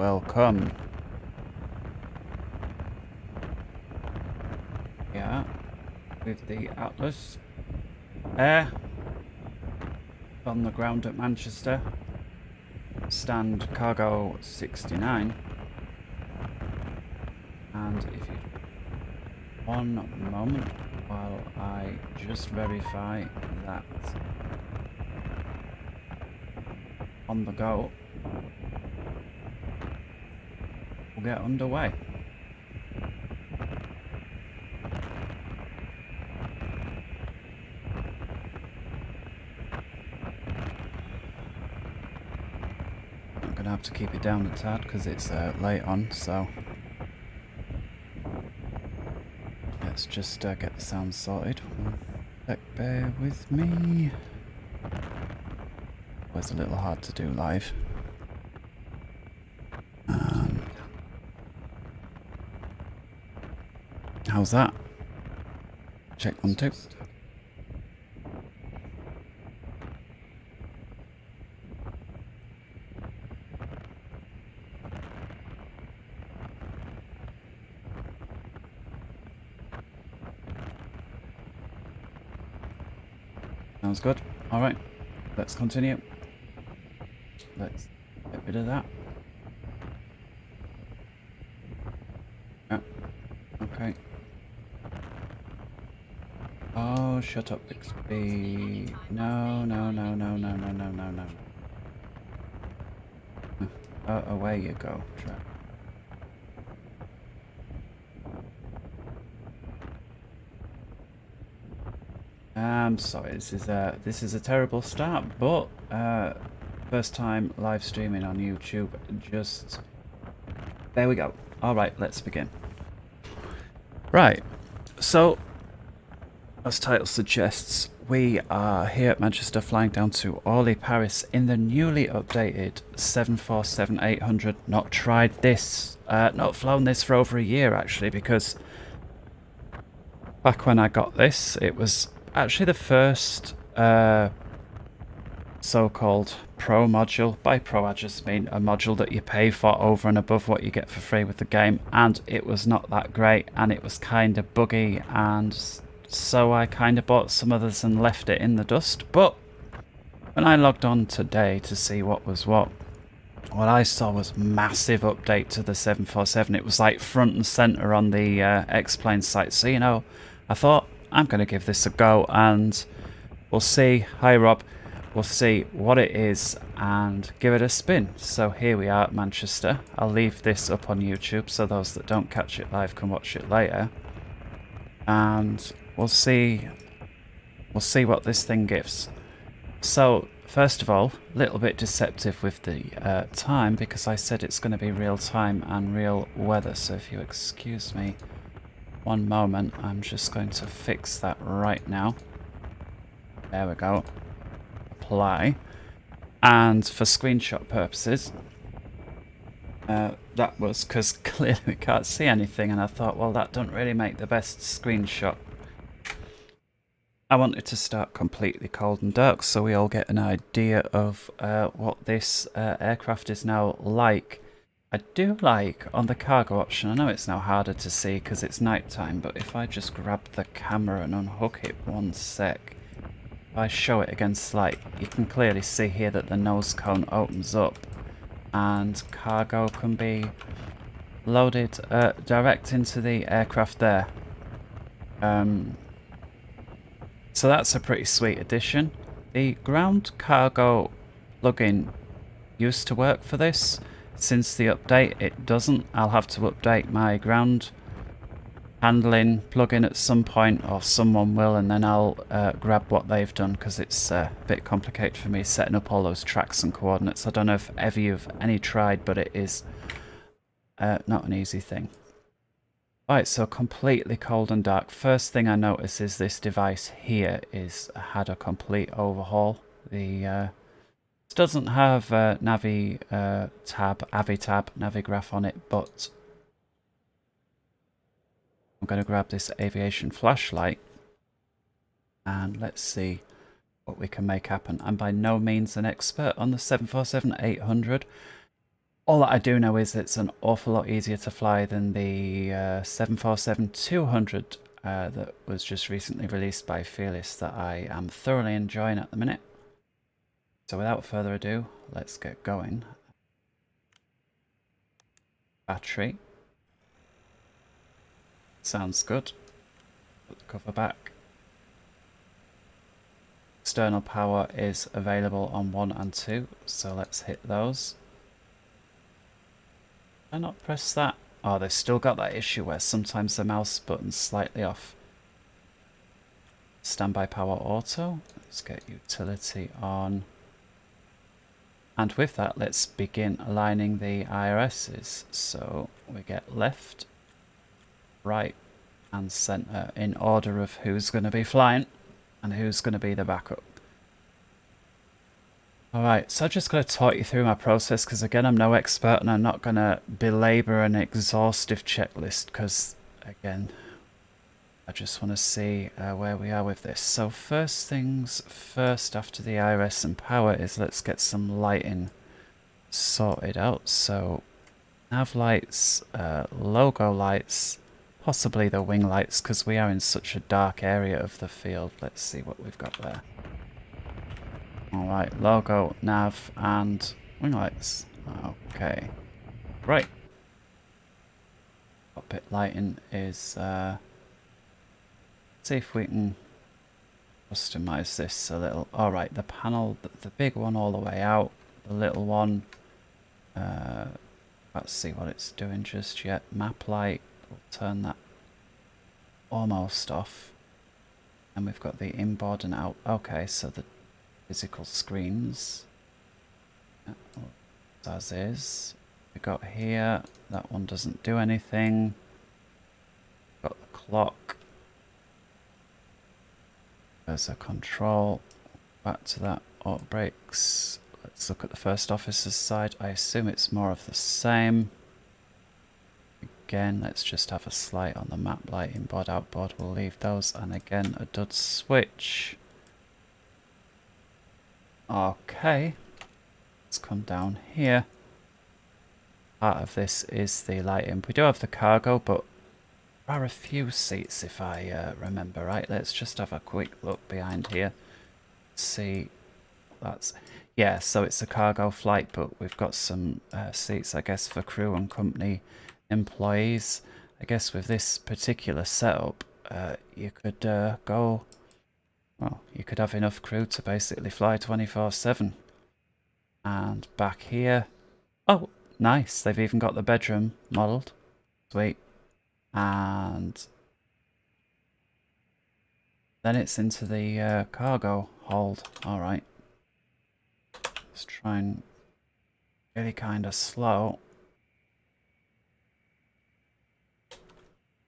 welcome. Yeah, with the Atlas Air on the ground at Manchester. Stand Cargo 69. And if you... one moment while I just verify that on the go. We'll get underway. I'm gonna have to keep it down a tad because it's late on, so let's just get the sound sorted. Bear with me. Was a little hard to do live. How's that? Check 1, 2. Sounds good. All right, let's continue. Let's get rid of that. Yeah. Okay. Oh, shut up, XP. No, no, no, no, no, no, no, no, no. Away you go, Trap. I'm sorry, this is a terrible start, but first time live streaming on YouTube. Just there we go. All right, let's begin. Right, so as title suggests, we are here at Manchester, flying down to Orly, Paris in the newly updated 747-800. Not tried this, not flown this for over a year actually, because back when I got this, it was actually the first so-called pro module. By pro I just mean a module that you pay for over and above what you get for free with the game, and it was not that great and it was kind of buggy, and so I kind of bought some others and left it in the dust. But when I logged on today to see what was what I saw was massive update to the 747. It was like front and center on the Xplane site, so you know, I thought I'm going to give this a go and we'll see. Hi Rob. We'll see what it is and give it a spin. So here we are at Manchester. I'll leave this up on YouTube so those that don't catch it live can watch it later. And we'll see what this thing gives. So first of all, a little bit deceptive with the time, because I said it's going to be real time and real weather. So if you excuse me one moment, I'm just going to fix that right now. There we go. Apply. And for screenshot purposes, that was because clearly we can't see anything, and I thought, well, that don't really make the best screenshot. I wanted to start completely cold and dark so we all get an idea of what this aircraft is now like. I do like on the cargo option, I know it's now harder to see because it's night time, but if I just grab the camera and unhook it 1 sec, if I show it against light, you can clearly see here that the nose cone opens up and cargo can be loaded direct into the aircraft there. So that's a pretty sweet addition. The ground cargo plugin used to work for this. Since the update it doesn't. I'll have to update my ground handling plugin at some point, or someone will, and then I'll grab what they've done, because it's a bit complicated for me setting up all those tracks and coordinates. I don't know if ever you've tried, but it is not an easy thing. Right, so completely cold and dark. First thing I notice is this device here had a complete overhaul. The it doesn't have Navi Navigraph on it, but I'm going to grab this aviation flashlight and let's see what we can make happen. I'm by no means an expert on the 747-800. All that I do know is it's an awful lot easier to fly than the 747-200 that was just recently released by Fearless that I am thoroughly enjoying at the minute. So without further ado, let's get going. Battery. Sounds good. Put the cover back. External power is available on 1 and 2, so let's hit those. Did I not press that? Oh, they've still got that issue where sometimes the mouse button's slightly off. Standby power auto. Let's get utility on. And with that, let's begin aligning the IRSs. So we get left, right, and center in order of who's going to be flying and who's going to be the backup. Alright, so I'm just going to talk you through my process because again I'm no expert and I'm not going to belabor an exhaustive checklist because again I just want to see where we are with this. So first things first after the IRS and power is let's get some lighting sorted out. So nav lights, logo lights, possibly the wing lights because we are in such a dark area of the field. Let's see what we've got there. Alright, logo, nav, and wing lights. Okay. Right. Cockpit lighting is, let's see if we can customize this a little. Alright, the panel, the big one all the way out, the little one, let's see what it's doing just yet. Map light, we'll turn that almost off. And we've got the inboard and out. Okay, so the physical screens as is. We got here, that one doesn't do anything. Got the clock. There's a control. Back to that auto brakes. Let's look at the first officer's side. I assume it's more of the same. Again, let's just have a slight on the map light, inboard, outboard. We'll leave those. And again, a dud switch. Okay, let's come down here. Part of this is the lighting. We do have the cargo, but there are a few seats if I remember right. Let's just have a quick look behind here. See, that's, yeah, so it's a cargo flight, but we've got some seats, I guess, for crew and company employees. I guess with this particular setup, you could go... Well, you could have enough crew to basically fly 24/7. And back here... Oh, nice. They've even got the bedroom modelled. Sweet. And then it's into the cargo hold. Alright. Let's try and really kind of slow.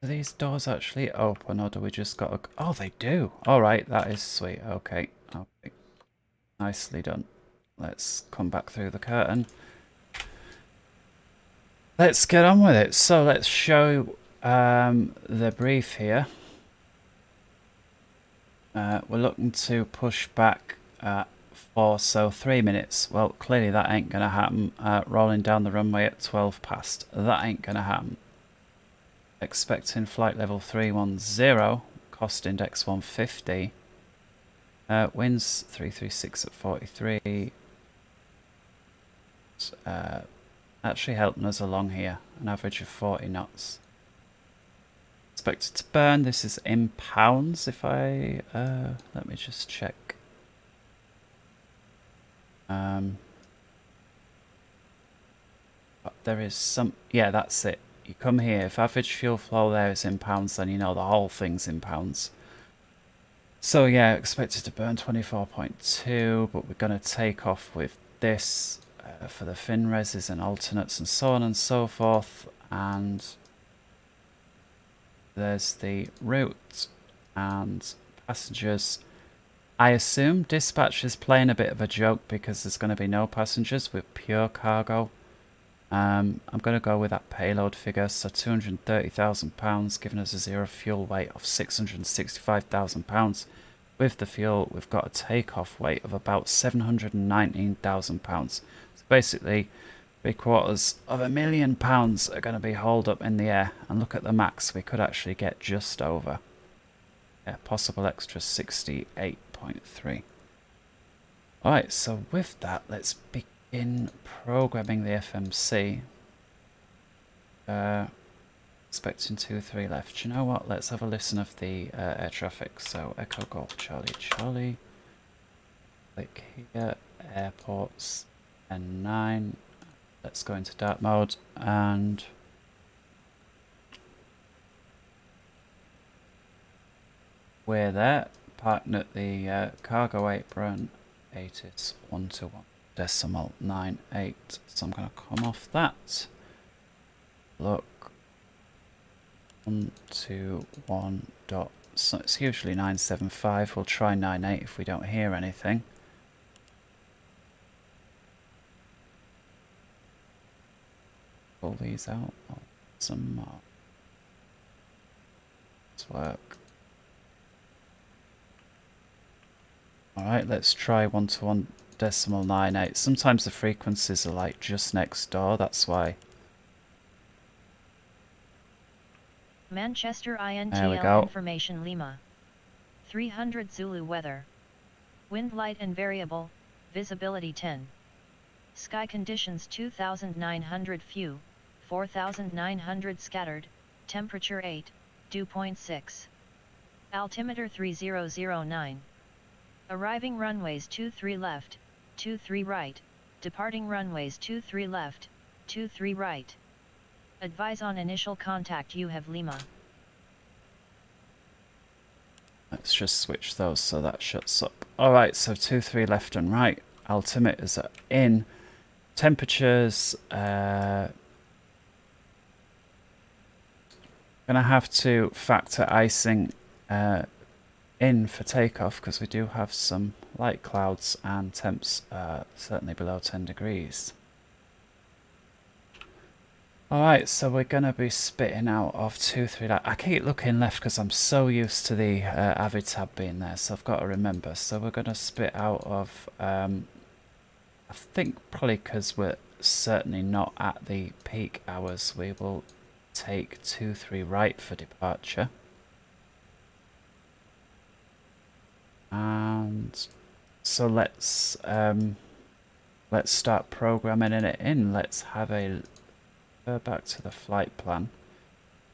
Do these doors actually open or do we just got to... Oh, they do. Alright, that is sweet. Okay. Okay. Nicely done. Let's come back through the curtain. Let's get on with it. So let's show the brief here. We're looking to push back for 3 minutes. Well, clearly that ain't going to happen. Rolling down the runway at 12 past. That ain't going to happen. Expecting flight level 310, cost index 150, winds 336 at 43, actually helping us along here, an average of 40 knots. Expected to burn, this is in pounds if I, let me just check. But there is some, yeah, that's it. You come here, if average fuel flow there is in pounds, then you know the whole thing's in pounds. So yeah, expected to burn 24.2, but we're going to take off with this for the fin reses and alternates and so on and so forth. And there's the route and passengers. I assume dispatch is playing a bit of a joke because there's going to be no passengers with pure cargo. I'm going to go with that payload figure, so £230,000, giving us a zero fuel weight of £665,000. With the fuel, we've got a takeoff weight of about £719,000. So basically, £750,000 are going to be hauled up in the air. And look at the max, we could actually get just over. Yeah, possible extra 68.3. Alright, so with that, let's begin programming the FMC. Expecting 2-3 left. Do you know what? Let's have a listen of the air traffic. So Echo Golf Charlie Charlie. Click here. Airports N9. Let's go into dark mode and we're there. Parking at the cargo apron. 8 is 121.98. So I'm going to come off that. Look. 121 dot. So it's usually 975. We'll try 98 if we don't hear anything. Pull these out. Oh, some more. Let's work. Alright, let's try 121.98. Sometimes the frequencies are like just next door, that's why. Manchester INTL There we go. Information Lima. 300 Zulu weather. Wind light and variable, visibility 10. Sky conditions 2,900 few, 4,900 scattered, temperature 8, dew point 6. Altimeter 3009. Arriving runways 23 left, 23 right, departing runways 23 left, 23 right. Advise on initial contact you have Lima. Let's just switch those so that shuts up. Alright, so 23 left and right. Altimeters are in. Temperatures, gonna have to factor icing in for takeoff because we do have some light clouds and temps certainly below 10 degrees. Alright, so we're going to be spitting out of 2-3. I keep looking left because I'm so used to the Avid tab being there, so I've got to remember. So we're going to spit out of, I think probably because we're certainly not at the peak hours, we will take 2-3 right for departure. And so let's start programming it in. Let's have a go back to the flight plan,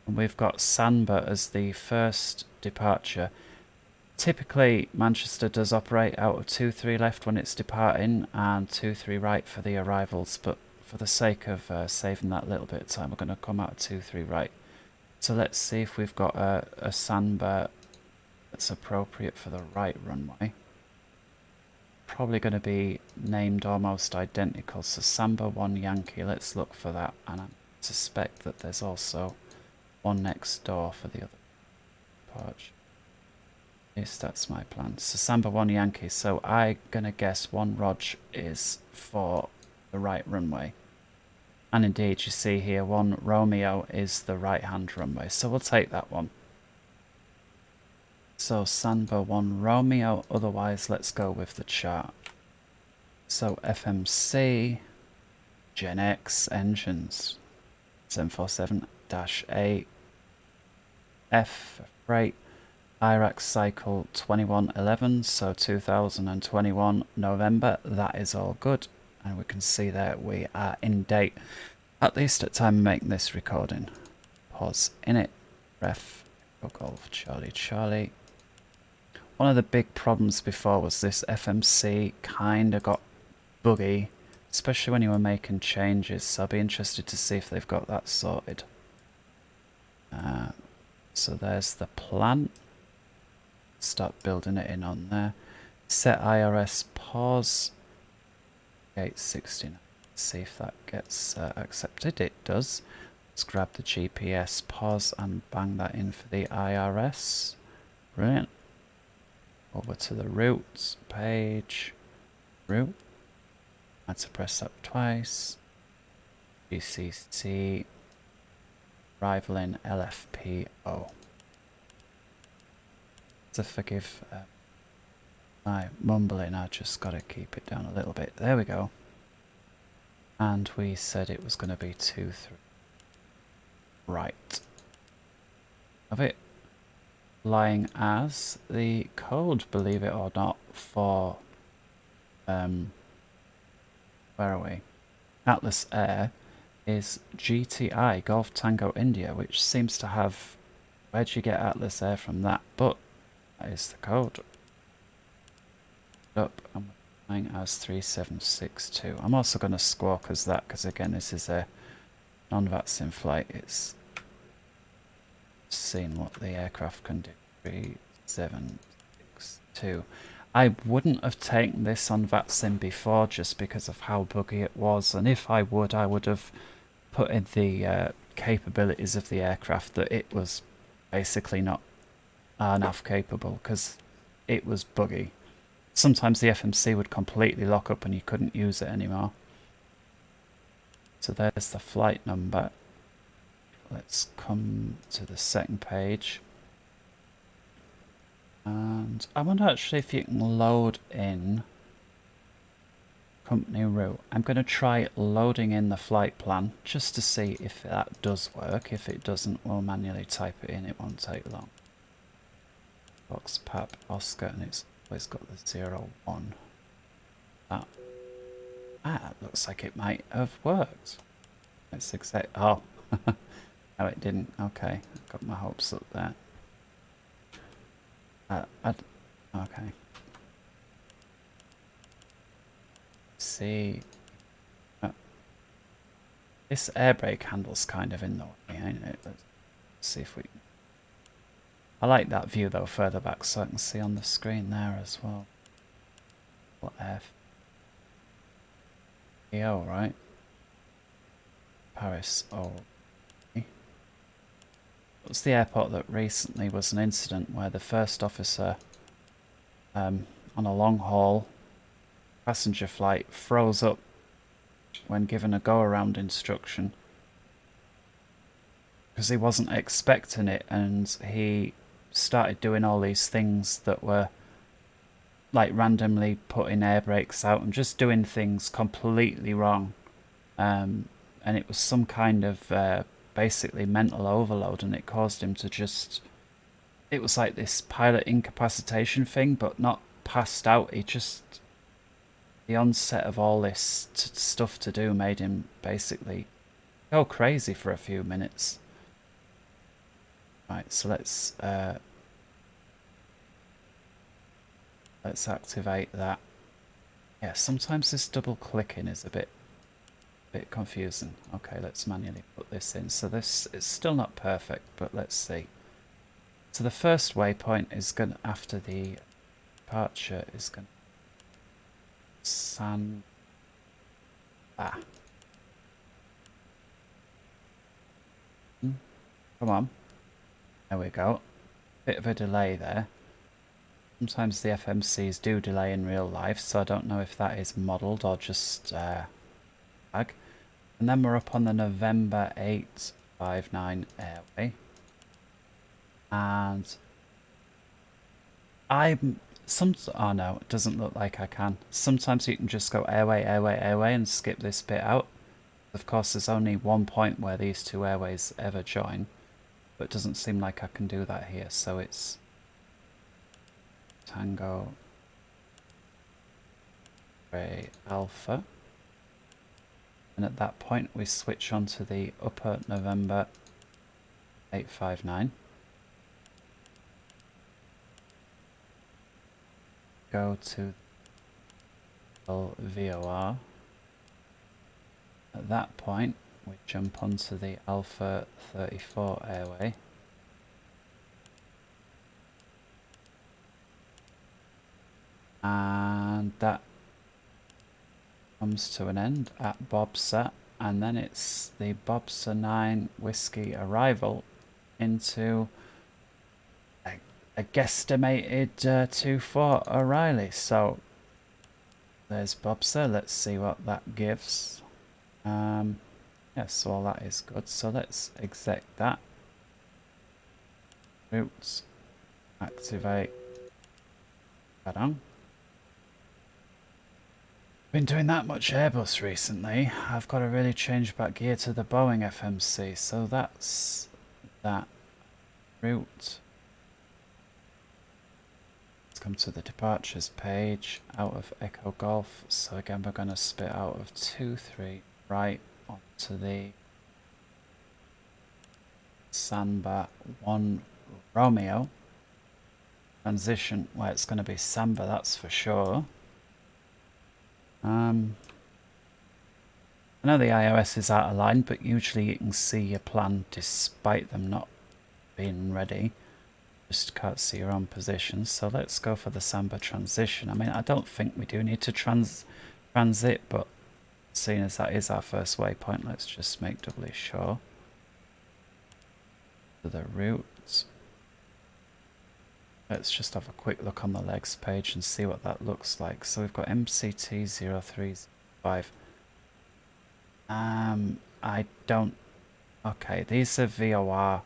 and we've got Sanba as the first departure. Typically Manchester does operate out of 2-3 left when it's departing and 2-3 right for the arrivals, but for the sake of saving that little bit of time, we're going to come out of 2-3 right. So let's see if we've got a Sanba that's appropriate for the right runway. Probably going to be named almost identical, so Samba 1 Yankee, let's look for that, and I suspect that there's also one next door for the other departure. Yes, that's my plan. So Samba 1 Yankee, so I'm going to guess 1 Rog is for the right runway. And indeed, you see here 1 Romeo is the right hand runway, so we'll take that one. So Samba 1 Romeo, otherwise let's go with the chart. So FMC, Gen X engines, 747-A, F for freight, Iraq cycle 2111, so 2021 November, that is all good. And we can see that we are in date, at least at time of making this recording. Pause in it, ref, Golf Charlie Charlie. One of the big problems before was this FMC kind of got buggy, especially when you were making changes, so I'll be interested to see if they've got that sorted. So there's the plan. Start building it in on there. Set IRS pause. Gate 69. See if that gets accepted. It does. Let's grab the GPS pause and bang that in for the IRS. Brilliant. Over to the routes page. Route. I had to press that twice. GCC. Arrival in LFPO. To forgive my mumbling, I just got to keep it down a little bit. There we go. And we said it was going to be 2, 3. Right. Of it lying as the code, believe it or not, for where are we? Atlas Air is GTI, Golf Tango India, which seems to have... Where'd you get Atlas Air from that? But that is the code. Up, and we're flying as 3762. I'm also going to squawk as that, because again, this is a non-VATSIM flight. It's seeing what the aircraft can do. 3762. I wouldn't have taken this on VATSIM before just because of how buggy it was, and if I would have put in the capabilities of the aircraft that it was basically not RNAV capable because it was buggy. Sometimes the FMC would completely lock up and you couldn't use it anymore. So there's the flight number. Let's come to the second page. And I wonder actually if you can load in company route. I'm going to try loading in the flight plan just to see if that does work. If it doesn't, we'll manually type it in. It won't take long. Box Pap Oscar, and it's always got the 01. That looks like it might have worked. It's exact. Oh, no, it didn't. Okay, got my hopes up there. Okay. See, this air brake handle's kind of in the way, ain't it? Let's see if we can. I like that view though further back so I can see on the screen there as well. What LFPO, right? Paris. Oh. What's the airport that recently was an incident where the first officer on a long haul passenger flight froze up when given a go-around instruction because he wasn't expecting it, and he started doing all these things that were like randomly putting air brakes out and just doing things completely wrong, and it was some kind of basically mental overload, and it caused him to just... It was like this pilot incapacitation thing, but not passed out. He just... The onset of all this stuff to do made him basically go crazy for a few minutes. Right, so let's activate that. Yeah, sometimes this double clicking is a bit confusing. Okay, let's manually put this in. So this is still not perfect, but let's see. So the first waypoint is going to, after the departure, is going to San... Come on. There we go. Bit of a delay there. Sometimes the FMCs do delay in real life, so I don't know if that is modelled or just lag. And then we're up on the November 859 airway. And oh no, it doesn't look like I can. Sometimes you can just go airway, airway, airway and skip this bit out. Of course, there's only one point where these two airways ever join, but it doesn't seem like I can do that here. So it's Tango Ray Alpha. And at that point, we switch on to the upper November 859. Go to VOR. At that point, we jump onto the Alpha 34 airway. And that comes to an end at Bobsa, and then it's the Bobsa 9 Whiskey arrival into a guesstimated 2-4 O'Reilly. So there's Bobsa. Let's see what that gives. Yes, all that is good. So let's exec that. Routes. Activate. Add on. Been doing that much Airbus recently. I've got to really change back gear to the Boeing FMC, so that's that route. Let's come to the departures page out of Echo Golf. So again, we're going to spit out of 2-3 right onto the Samba 1 Romeo. Transition where it's going to be Samba, that's for sure. I know the iOS is out of line, but usually you can see your plan despite them not being ready. Just can't see your own position. So let's go for the Samba transition. I mean, I don't think we do need to transit, but seeing as that is our first waypoint, let's just make doubly sure. To the route. Let's just have a quick look on the legs page and see what that looks like. So we've got MCT 035. I don't... Okay, these are VOR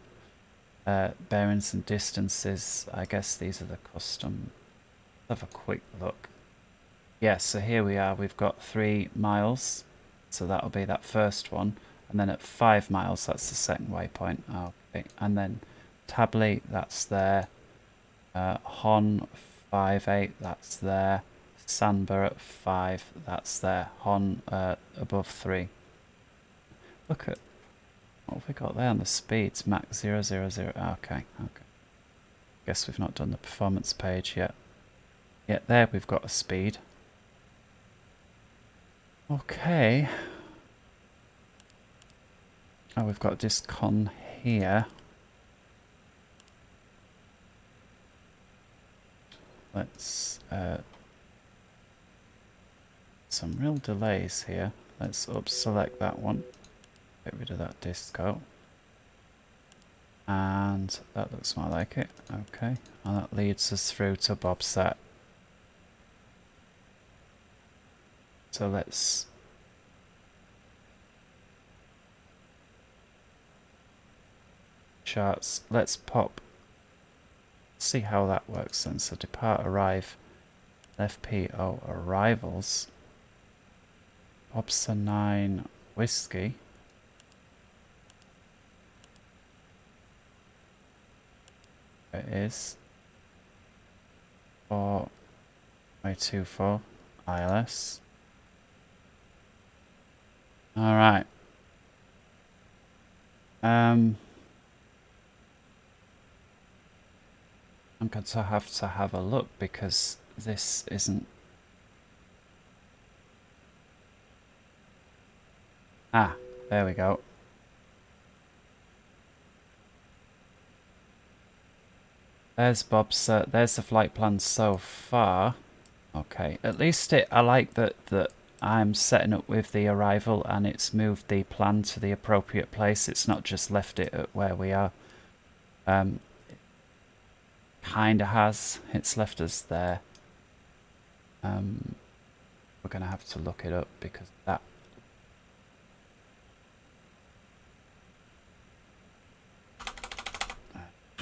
bearings and distances. I guess these are the custom. Let's have a quick look. Yeah, so here we are. We've got 3 miles. So that'll be that first one. And then at 5 miles, that's the second waypoint. Okay, and then Tably, that's there. Hon 5-8, that's there. Samba at 5, that's there. Hon above 3. Look at what have we got there on the speeds. Mach 000. Okay. Guess we've not done the performance page yet. Yeah, there we've got a speed. Okay. Oh, we've got discon here. Let's some real delays here. Let's select that one. Get rid of that disco. And that looks more like it. Okay. And that leads us through to Bobset. So let's charts. Let's pop. See how that works then. So depart, arrive, LFPO arrivals. Bobsa 9 whiskey. It is 4.24 ILS. All right. I'm going to have a look because this isn't. Ah, there we go. There's Bob's. There's the flight plan so far. Okay, at least I like that I'm setting up with the arrival and it's moved the plan to the appropriate place. It's not just left it at where we are. Kinda has. It's left us there. We're gonna have to look it up because that.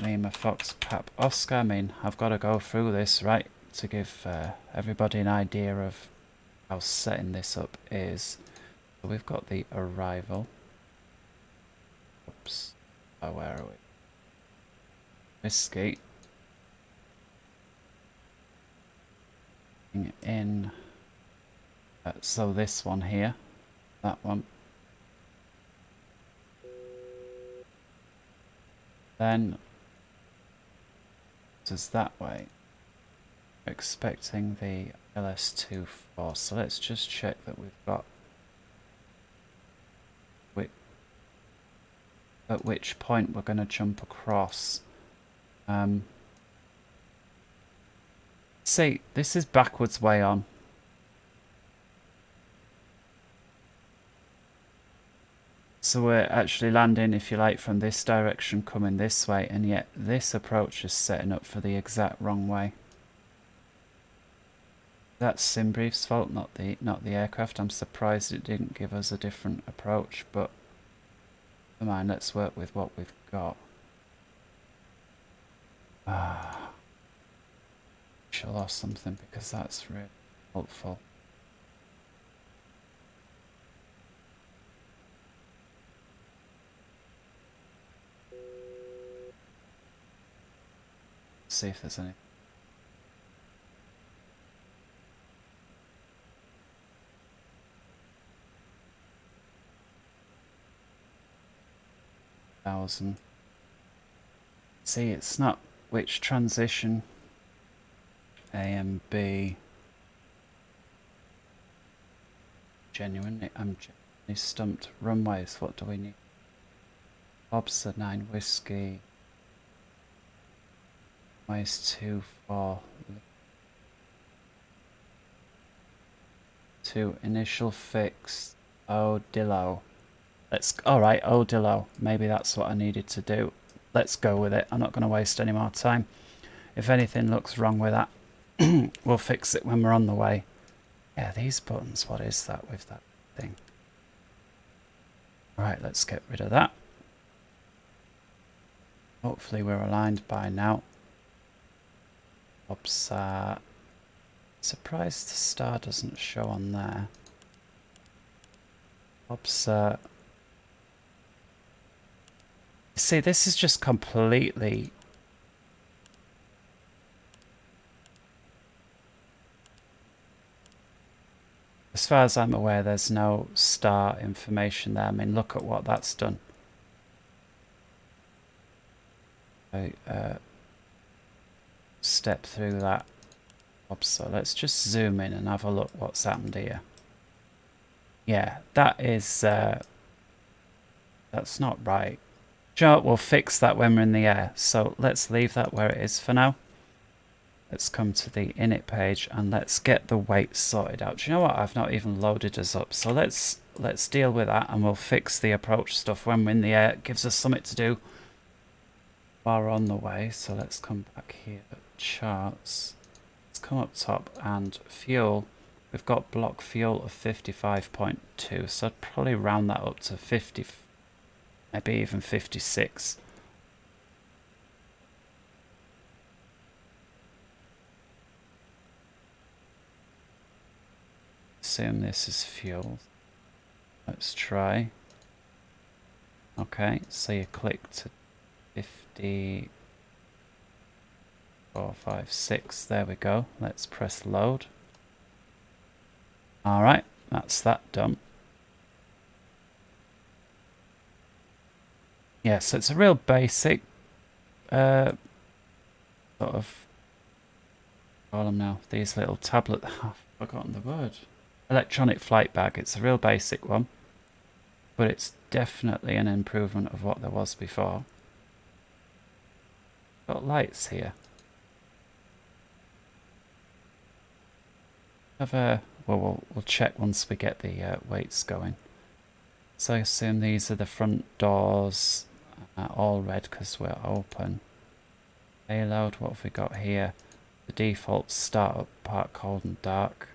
Lima Fox Pap Oscar. I mean, I've got to go through this, right, to give everybody an idea of how setting this up is. So we've got the arrival. Oops. Oh, where are we? Whiskey. In. So this one here. That one. Then. Does that way. We're expecting the LS24. So let's just check that we've got. At which point we're going to jump across. See, this is backwards way on. So we're actually landing, if you like, from this direction coming this way, and yet this approach is setting up for the exact wrong way. That's SimBrief's fault, not the aircraft. I'm surprised it didn't give us a different approach, but never mind, let's work with what we've got. Should lost something because that's really helpful. See if there's any. Thousand. See, it's not which transition. A and B. Genuinely, I'm genuinely stumped. Runways, what do we need? Lobster 9 whiskey. Runways 2 4. 2 initial fix. Odillo. Alright, Odillo. Maybe that's what I needed to do. Let's go with it. I'm not going to waste any more time. If anything looks wrong with that, we'll fix it when we're on the way. Yeah, these buttons, what is that with that thing? Right, let's get rid of that. Hopefully we're aligned by now. Oops, surprised the star doesn't show on there. Oops, see, this is just completely... As far as I'm aware, there's no star information there. I mean, look at what that's done. Step through that. Oops, so let's just zoom in and have a look what's happened here. Yeah, that is... that's not right. Sure, we'll fix that when we're in the air. So let's leave that where it is for now. Let's come to the init page and let's get the weight sorted out. Do you know what? I've not even loaded us up. So let's deal with that and we'll fix the approach stuff when we're in the air. It gives us something to do while we're on the way. So let's come back here. Charts. Let's come up top and fuel. We've got block fuel of 55.2. So I'd probably round that up to 50, maybe even 56. Assume this is fuel. Let's try. Okay, so you click to 50, 4, 5, 6. There we go. Let's press load. Alright, that's that done. Yeah, so it's a real basic sort of, call them now, these little tablet, I've forgotten the word. Electronic flight bag. It's a real basic one, but it's definitely an improvement of what there was before. Got lights here. We'll check once we get the weights going. So I assume these are the front doors, all red because we're open. Payload, what have we got here? The default startup part, cold and dark.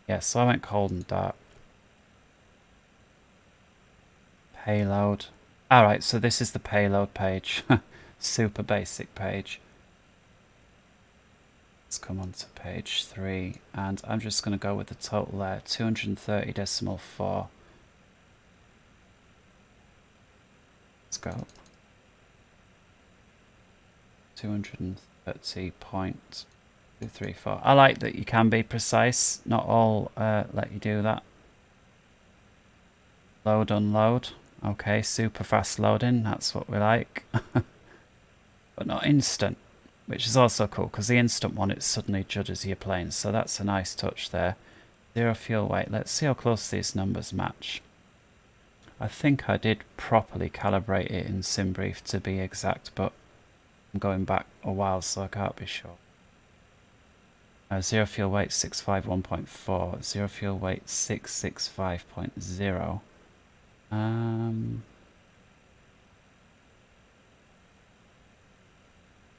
Yeah, so I went cold and dark. Payload. Alright, so this is the payload page. Super basic page. Let's come on to page 3. And I'm just going to go with the total there. 230.4. Let's go. 230.234. I like that you can be precise. Not all let you do that. Load, unload. Okay, super fast loading. That's what we like. But not instant, which is also cool because the instant one, it suddenly judges your plane. So that's a nice touch there. 0 fuel weight. Let's see how close these numbers match. I think I did properly calibrate it in SimBrief to be exact, but I'm going back a while so I can't be sure. 0 fuel weight 651.4, 0 fuel weight 665.0.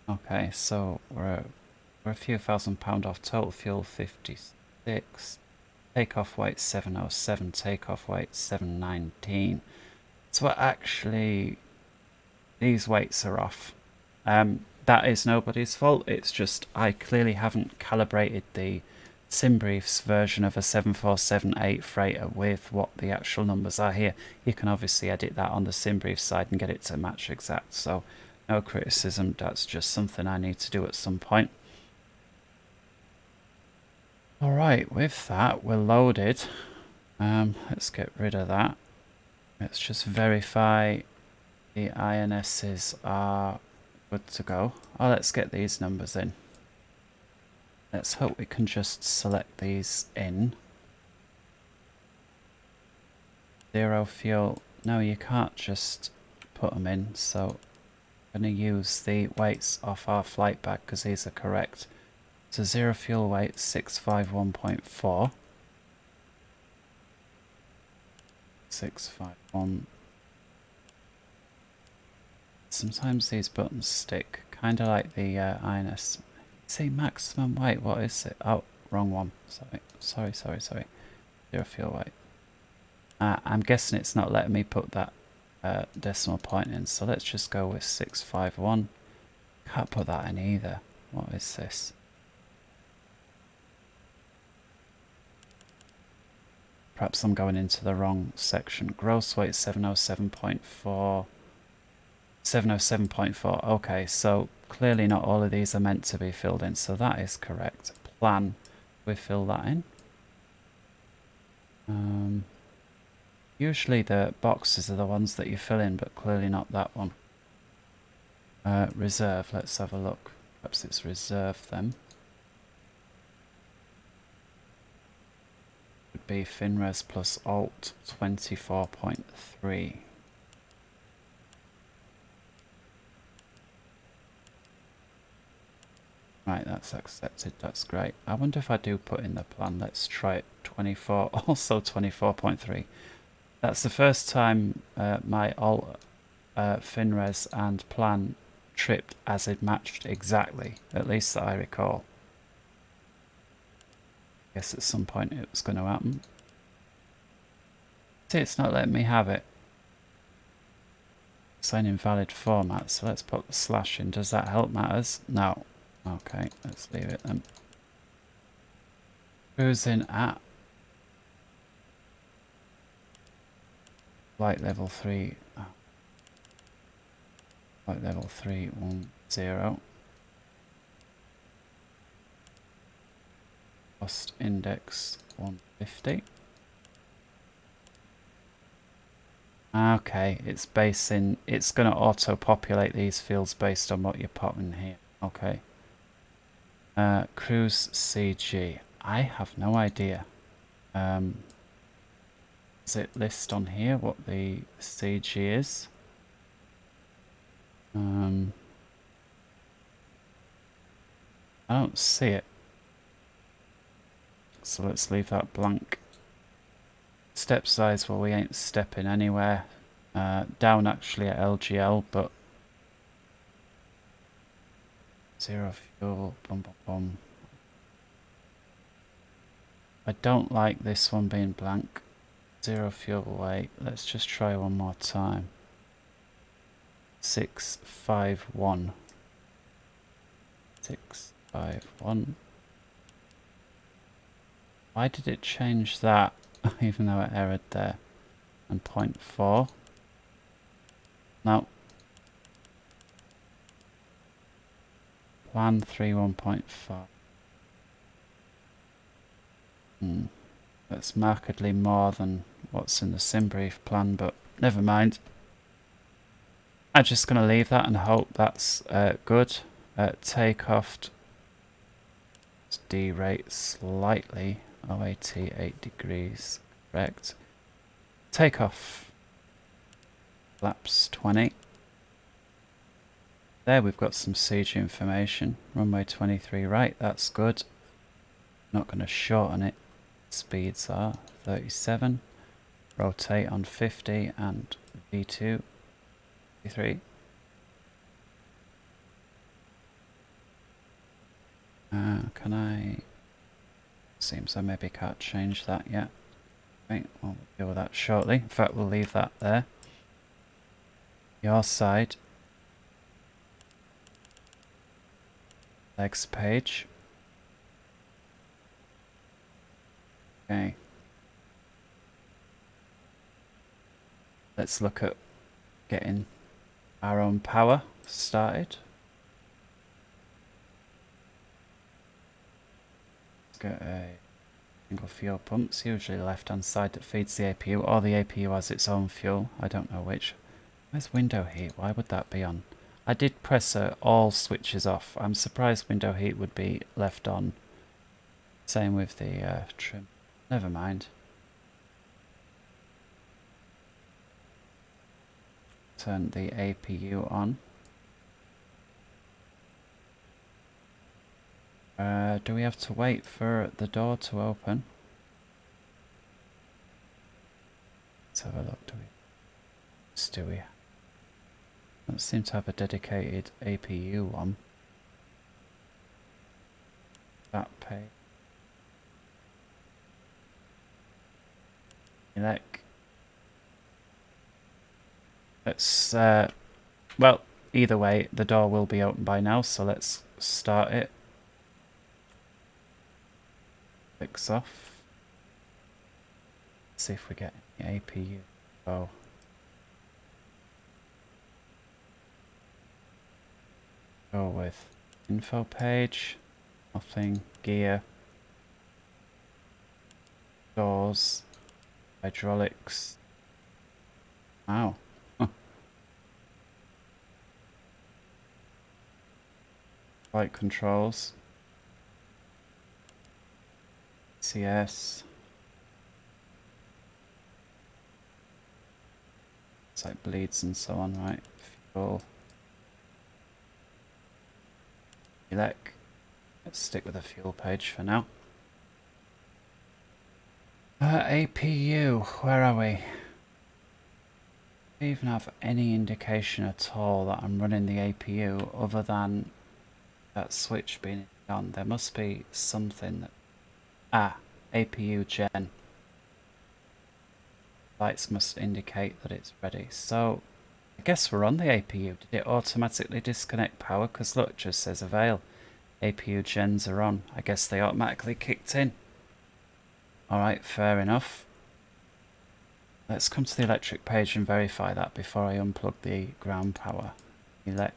Okay, so we're a few £1,000 off. Total fuel 56. Takeoff weight 707. Takeoff weight 719. So actually, these weights are off. That is nobody's fault. It's just I clearly haven't calibrated the SimBrief's version of a 747-8 freighter with what the actual numbers are here. You can obviously edit that on the SimBrief side and get it to match exact. So No criticism, that's just something I need to do at some point. Alright, with that, we're loaded. Let's get rid of that. Let's just verify the INSs are good to go. Oh, let's get these numbers in. Let's hope we can just select these in. 0 fuel. No, you can't just put them in, so I'm going to use the weights off our flight bag because these are correct. So 0 fuel weight, 651.4. 651. Sometimes these buttons stick, kind of like the INS. See maximum weight, what is it? Oh, wrong one. Sorry. 0 fuel weight. I'm guessing it's not letting me put that decimal point in, so let's just go with 651. Can't put that in either. What is this? Perhaps I'm going into the wrong section. Gross weight 707.4. 707.4. Okay, so clearly not all of these are meant to be filled in, so that is correct. Plan, we fill that in. Usually the boxes are the ones that you fill in, but clearly not that one. Reserve, let's have a look. Perhaps it's reserve then. Would be FinRes plus Alt 24.3. Right, that's accepted, that's great. I wonder if I do put in the plan. Let's try it. 24, also 24.3. That's the first time my Alt, FinRes and plan tripped as it matched exactly, at least that I recall. Guess at some point it was going to happen. See, it's not letting me have it. It's an invalid format, so let's put the slash in. Does that help matters? No. Okay, let's leave it then. Cruising at flight level 3. Flight level 310. Cost index 150. Okay, it's going to auto-populate these fields based on what you put in here. Okay. Cruise CG. I have no idea. Does it list on here what the CG is? I don't see it. So let's leave that blank. Step size, well, we ain't stepping anywhere. Down actually at LGL, but 0 fuel, boom, boom, boom. I don't like this one being blank. 0 fuel weight. Let's just try one more time. 651. 651. Why did it change that? Even though it errored there. And 0.4. No. Plan 31.5. That's markedly more than what's in the SimBrief plan, but never mind. I'm just going to leave that and hope that's good. Takeoff derate slightly. OAT 8 degrees. Correct. Takeoff. Flaps 20. There we've got some CG information. Runway 23 right, that's good. Not going to shorten it. Speeds are 37. Rotate on 50 and V2. V3. Can I... Seems I maybe can't change that yet. Right, we'll deal with that shortly. In fact, we'll leave that there. Your side. Legs page. Okay. Let's look at getting our own power started. Let's get a single fuel pump. It's usually the left hand side that feeds the APU, or the APU has its own fuel. I don't know which. Where's window heat? Why would that be on? I did press all switches off. I'm surprised window heat would be left on. Same with the trim. Never mind. Turn the APU on. Do we have to wait for the door to open? Let's have a look. Do we? Don't seem to have a dedicated APU one. That pay. Elec. Let's, well, either way, the door will be open by now, so let's start it. Clicks off. See if we get any APU. Oh. Go with info page. Nothing. Gear. Doors. Hydraulics. Wow. Flight controls. CS. It's like bleeds and so on, right? Fuel. Elec. Let's stick with the fuel page for now. APU, where are we? Do I even have any indication at all that I'm running the APU other than that switch being on? There must be something that... Ah, APU gen. Lights must indicate that it's ready. So, I guess we're on the APU. Did it automatically disconnect power? Because look, it just says avail. APU gens are on. I guess they automatically kicked in. Alright, fair enough. Let's come to the electric page and verify that before I unplug the ground power. Elec.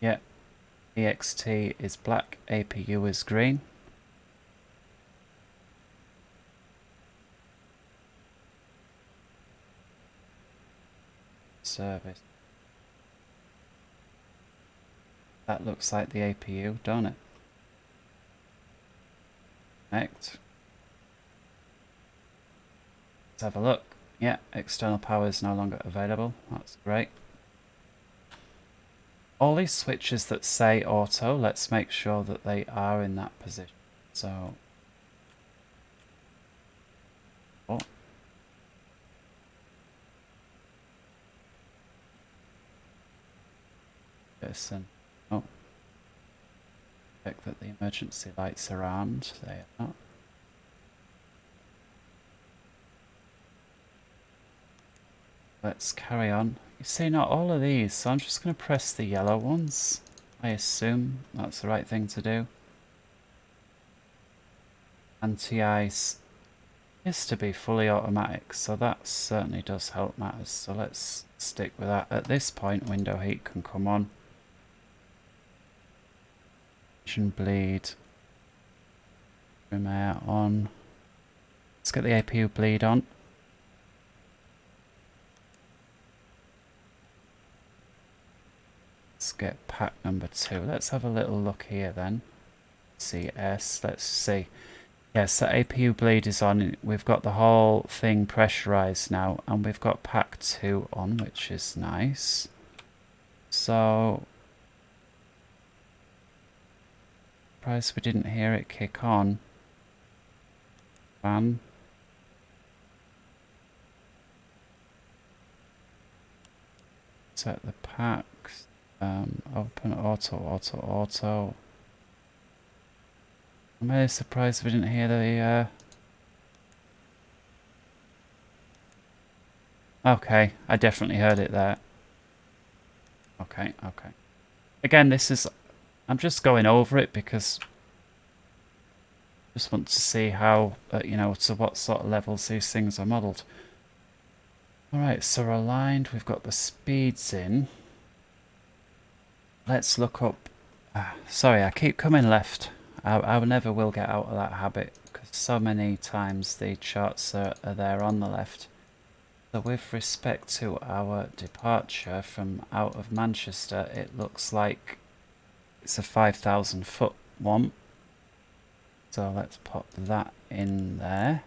Yeah. EXT is black, APU is green. Service. That looks like the APU, don't it? Connect. Let's have a look. Yeah, external power is no longer available. That's great. All these switches that say auto, let's make sure that they are in that position. So, oh. Listen. Oh. Check that the emergency lights are armed. They are not. Let's carry on. You see, not all of these, so I'm just going to press the yellow ones. I assume that's the right thing to do. Anti-ice is to be fully automatic, so that certainly does help matters. So let's stick with that. At this point, window heat can come on. Engine bleed. Trim air on. Let's get the APU bleed on. Let's get pack number 2. Let's have a little look here then. CS, let's see. Yes, the APU bleed is on. We've got the whole thing pressurized now, and we've got pack 2 on, which is nice. So, surprised we didn't hear it kick on. Fan. Set the packs. Open auto. I'm really surprised we didn't hear the Okay, I definitely heard it there. Okay. Again, this is... I'm just going over it because... I just want to see how, you know, to what sort of levels these things are modelled. Alright, so we're aligned. We've got the speeds in. Let's look up. Sorry, I keep coming left. I never will get out of that habit because so many times the charts are there on the left. So with respect to our departure from out of Manchester, it looks like it's a 5,000 foot one. So let's pop that in there.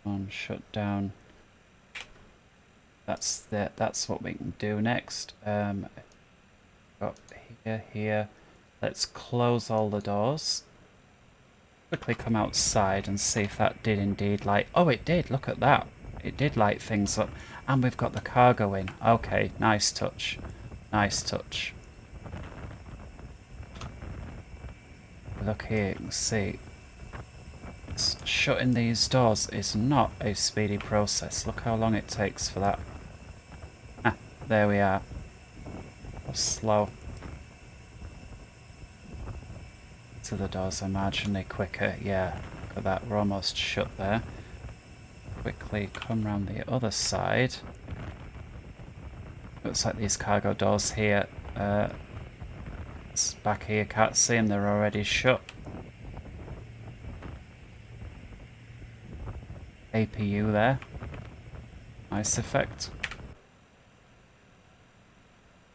On shut down. That's what we can do next. Got here. Let's close all the doors. Quickly come outside and see if that did indeed light. Oh, it did. Look at that. It did light things up. And we've got the cargo in. Okay, nice touch. Nice touch. Look here, you can see. Shutting these doors is not a speedy process. Look how long it takes for that. Ah, there we are. Slow. So the doors are marginally quicker. Yeah, look at that. We're almost shut there. Quickly come round the other side. Looks like these cargo doors here. It's back here. Can't see them. They're already shut. APU there. Nice effect.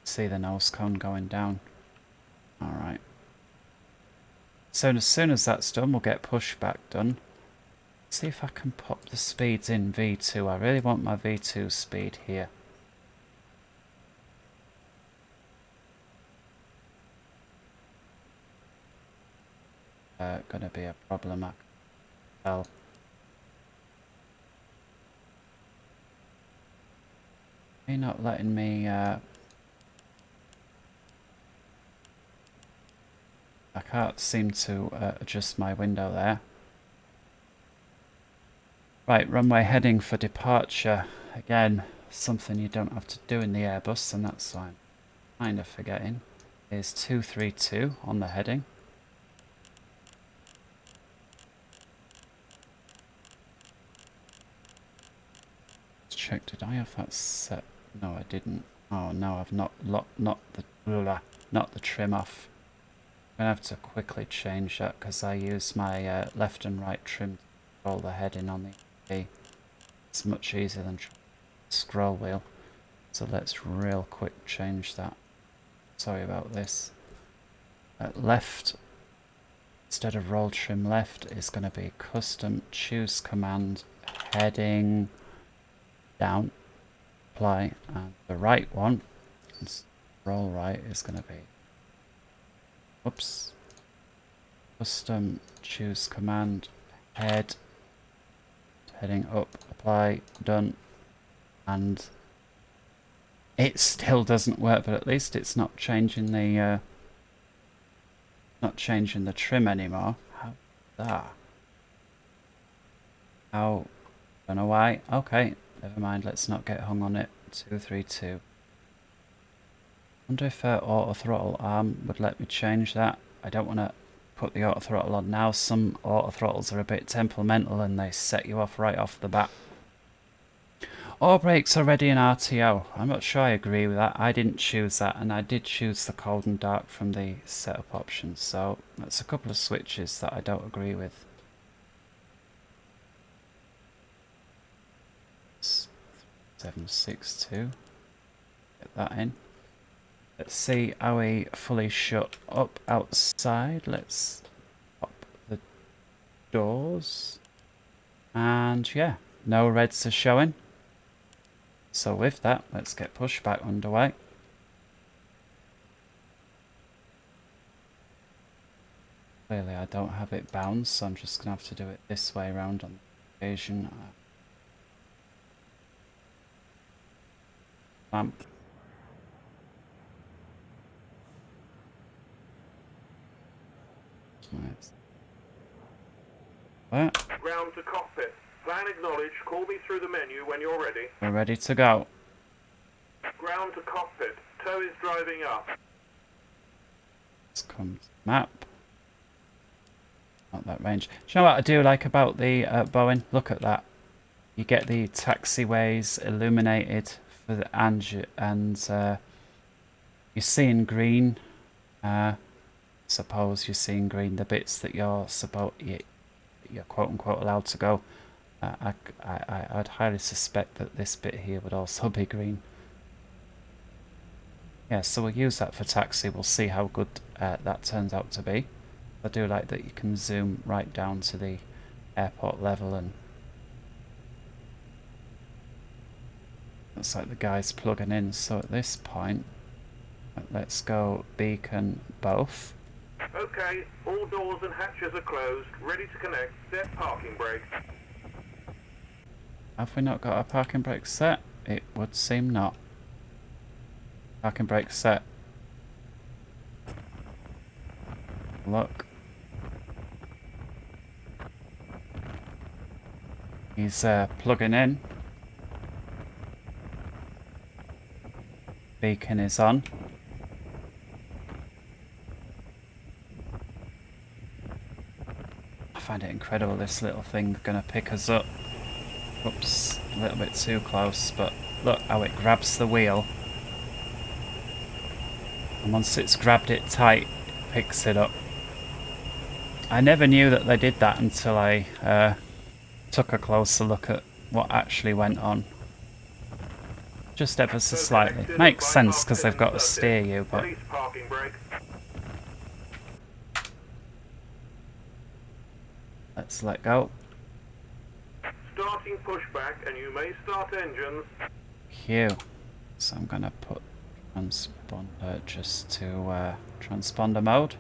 See the nose cone going down. Alright. So as soon as that's done, we'll get pushback done. See if I can pop the speeds in V2. I really want my V2 speed here. Gonna be a problem, I can tell. You're not letting me I can't seem to adjust my window there. Right, runway heading for departure. Again, something you don't have to do in the Airbus, and that's why I'm kind of forgetting. Is 232 on the heading. Let's check, did I have that set? No, I didn't. Oh no, I've not the trim off. I'm gonna have to quickly change that because I use my left and right trim to control the heading on the E. It's much easier than scroll wheel. So let's real quick change that. Sorry about this. Left, instead of roll trim left, is going to be custom choose command heading down, apply, and the right one, roll right, is going to be whoops, custom choose command heading up, apply, done, and it still doesn't work, but at least it's not changing the trim anymore. How that? How? Don't know why. Okay, never mind. Let's not get hung on it. 232. Wonder if auto throttle arm would let me change that. I don't want to put the auto throttle on now. Some auto throttles are a bit temperamental and they set you off right off the bat. All brakes are ready in RTO. I'm not sure I agree with that. I didn't choose that, and I did choose the cold and dark from the setup options, so that's a couple of switches that I don't agree with. 762. Get that in. Let's see how we fully shut up outside. Let's pop the doors. And yeah, no reds are showing. So with that, let's get pushback underway. Clearly I don't have it bound, so I'm just going to have to do it this way around on the occasion. Lamp. Ground to cockpit. Plan acknowledged. Call me through the menu when you're ready. We're ready to go. Ground to cockpit. Tow is driving up. Let's come to map. Not that range. Do you know what I do like about the Boeing? Look at that. You get the taxiways illuminated for the and you're seeing green. Suppose you're seeing green. The bits that you're quote unquote allowed to go. I'd highly suspect that this bit here would also be green. Yeah, so we'll use that for taxi. We'll see how good that turns out to be. I do like that you can zoom right down to the airport level, and looks like the guy's plugging in. So at this point, let's go beacon both. Okay, all doors and hatches are closed, ready to connect. Set parking brake. Have we not got our parking brake set? It would seem not. Parking brake set. Look. He's plugging in. Beacon is on. I find it incredible this little thing's gonna pick us up. Oops, a little bit too close, but look how it grabs the wheel. And once it's grabbed it tight, it picks it up. I never knew that they did that until I took a closer look at what actually went on. Just ever so slightly. Makes sense because they've got to steer you, but... Let's let go. Starting pushback, and you may start engines. Q. So I'm gonna put transponder just to transponder mode.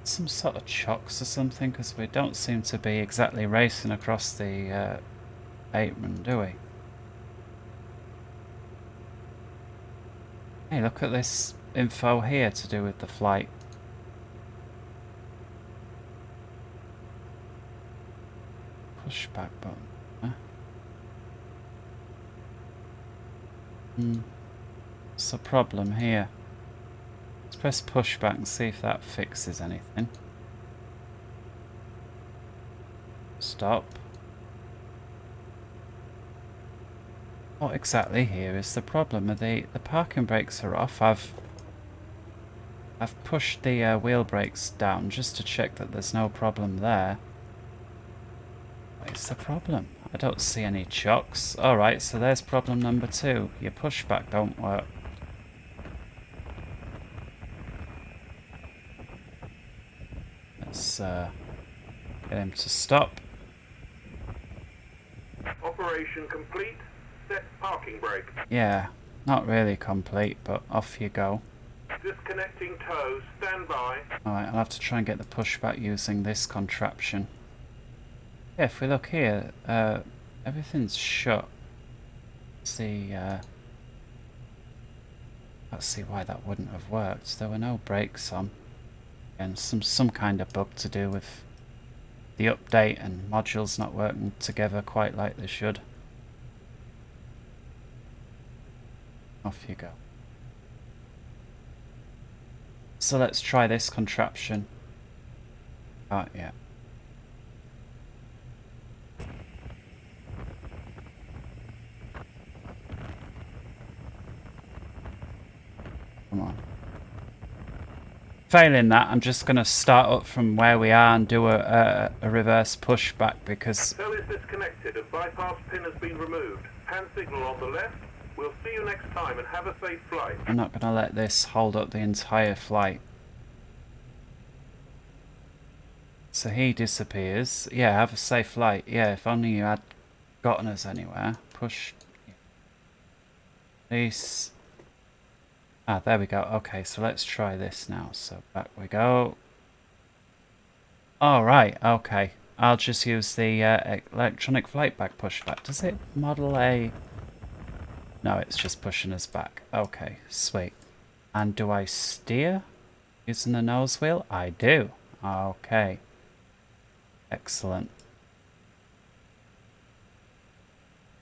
Some sort of chocks or something, because we don't seem to be exactly racing across the apron, do we? Hey, look at this info here to do with the flight. Pushback button. Huh? What's the problem here? Let's press pushback and see if that fixes anything. Stop. What exactly here is the problem? The parking brakes are off. I've pushed the wheel brakes down just to check that there's no problem there. What is the problem? I don't see any chocks. Alright, so there's problem number 2. Your pushback don't work. Let's get him to stop. Operation complete. Set parking brake. Yeah, not really complete, but off you go. Disconnecting tow. Stand by. Alright, I'll have to try and get the pushback using this contraption. Yeah, if we look here, everything's shut. Let's see why that wouldn't have worked. There were no brakes on. And some kind of bug to do with the update and modules not working together quite like they should. Off you go. So let's try this contraption. Oh, yeah. Come on. Failing that, I'm just going to start up from where we are and do a reverse pushback because... Tow is disconnected and bypass pin has been removed. Hand signal on the left. We'll see you next time and have a safe flight. I'm not going to let this hold up the entire flight. So he disappears. Yeah, have a safe flight. Yeah, if only you had gotten us anywhere. Push. Please. Ah, there we go. Okay, so let's try this now. So back we go. Alright, okay. I'll just use the electronic flight bag pushback. Does it model a... No, it's just pushing us back. Okay, sweet. And do I steer using the nose wheel? I do. Okay. Excellent.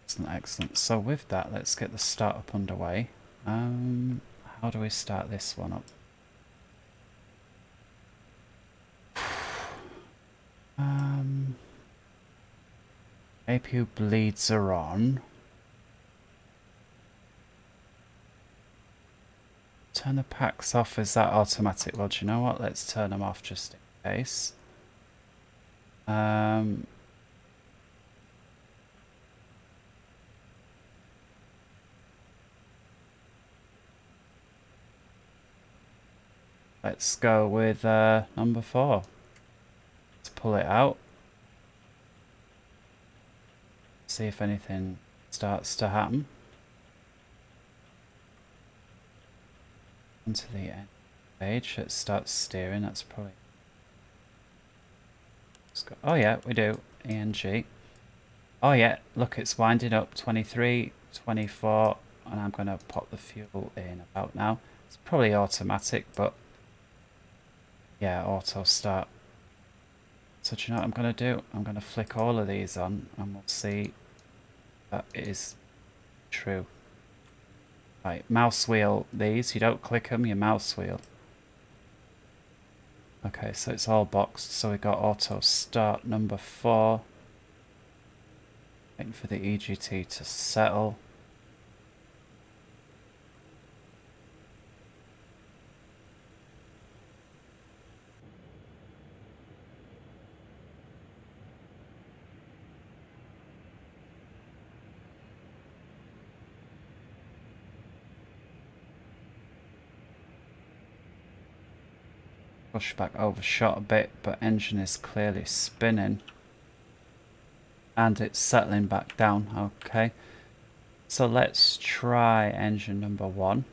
Excellent, excellent. So with that, let's get the startup underway. How do we start this one up? APU bleeds are on. Turn the packs off. Is that automatic? Well, do you know what? Let's turn them off just in case. Let's go with number 4. Let's pull it out. See if anything starts to happen. Onto the end page. It starts steering. That's probably. Oh yeah, we do. ENG. Oh yeah, look, it's winding up. 23, 24, and I'm going to pop the fuel in about now. It's probably automatic, but yeah, auto start. So do you know what I'm going to do? I'm going to flick all of these on and we'll see that it is true. Right, mouse wheel these. You don't click them, you mouse wheel. Okay, so it's all boxed. So we got auto start number 4. Waiting for the EGT to settle. Pushback overshot a bit, but engine is clearly spinning. And it's settling back down. Okay. So let's try engine number 1.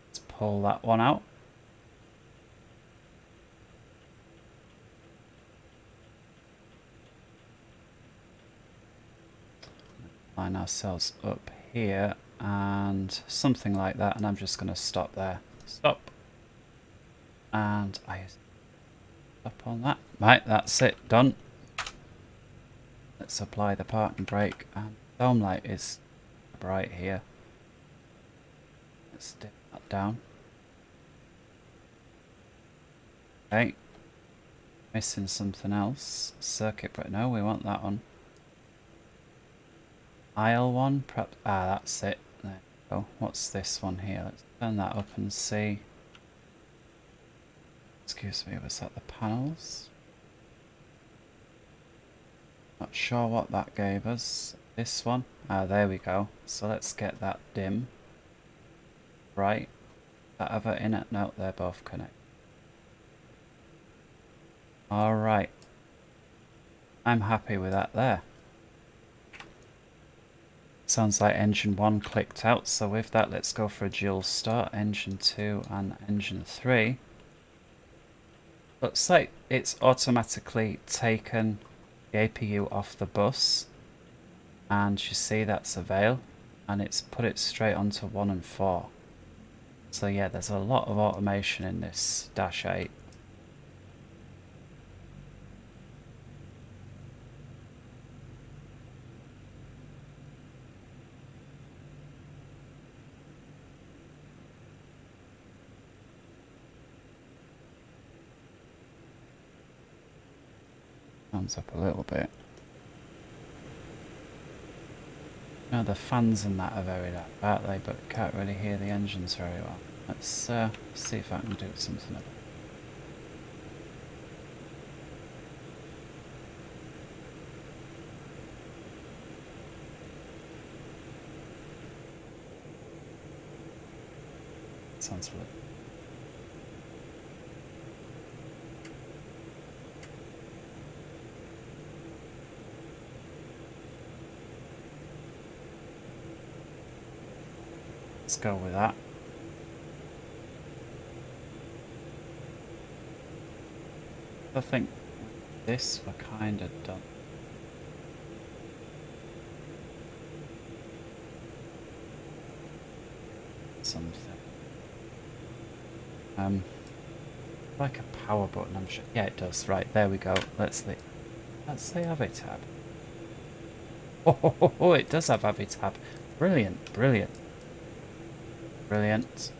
Let's pull that one out. Line ourselves up here and something like that, and I'm just going to stop there. Stop. And I stop on that. Right, that's it, done. Let's apply the parking brake, and dome light is bright here. Let's dip that down. Okay. Missing something else. Circuit breaker. No, we want that one. Aisle one, perhaps. Ah, that's it. There we go. What's this one here? Let's turn that up and see. Excuse me, was that the panels? Not sure what that gave us. This one? Ah, there we go. So let's get that dim. Right. That other in it? No, they're both connected. Alright. I'm happy with that there. Sounds like engine 1 clicked out, so with that let's go for a dual start. Engine 2 and engine 3. Looks like it's automatically taken the APU off the bus, and you see that's a veil, and it's put it straight onto 1 and 4. So yeah, there's a lot of automation in this Dash 8. Comes up a little bit. Now the fans and that are very loud, aren't they? But can't really hear the engines very well. Let's see if I can do something about it. Sounds a little. Let's go with that. I think this we're kind of done. Something. Like a power button, I'm sure. Yeah, it does. Right, there we go. Let's the Avi tab. Oh, it does have Avitab. Brilliant, brilliant. Brilliant.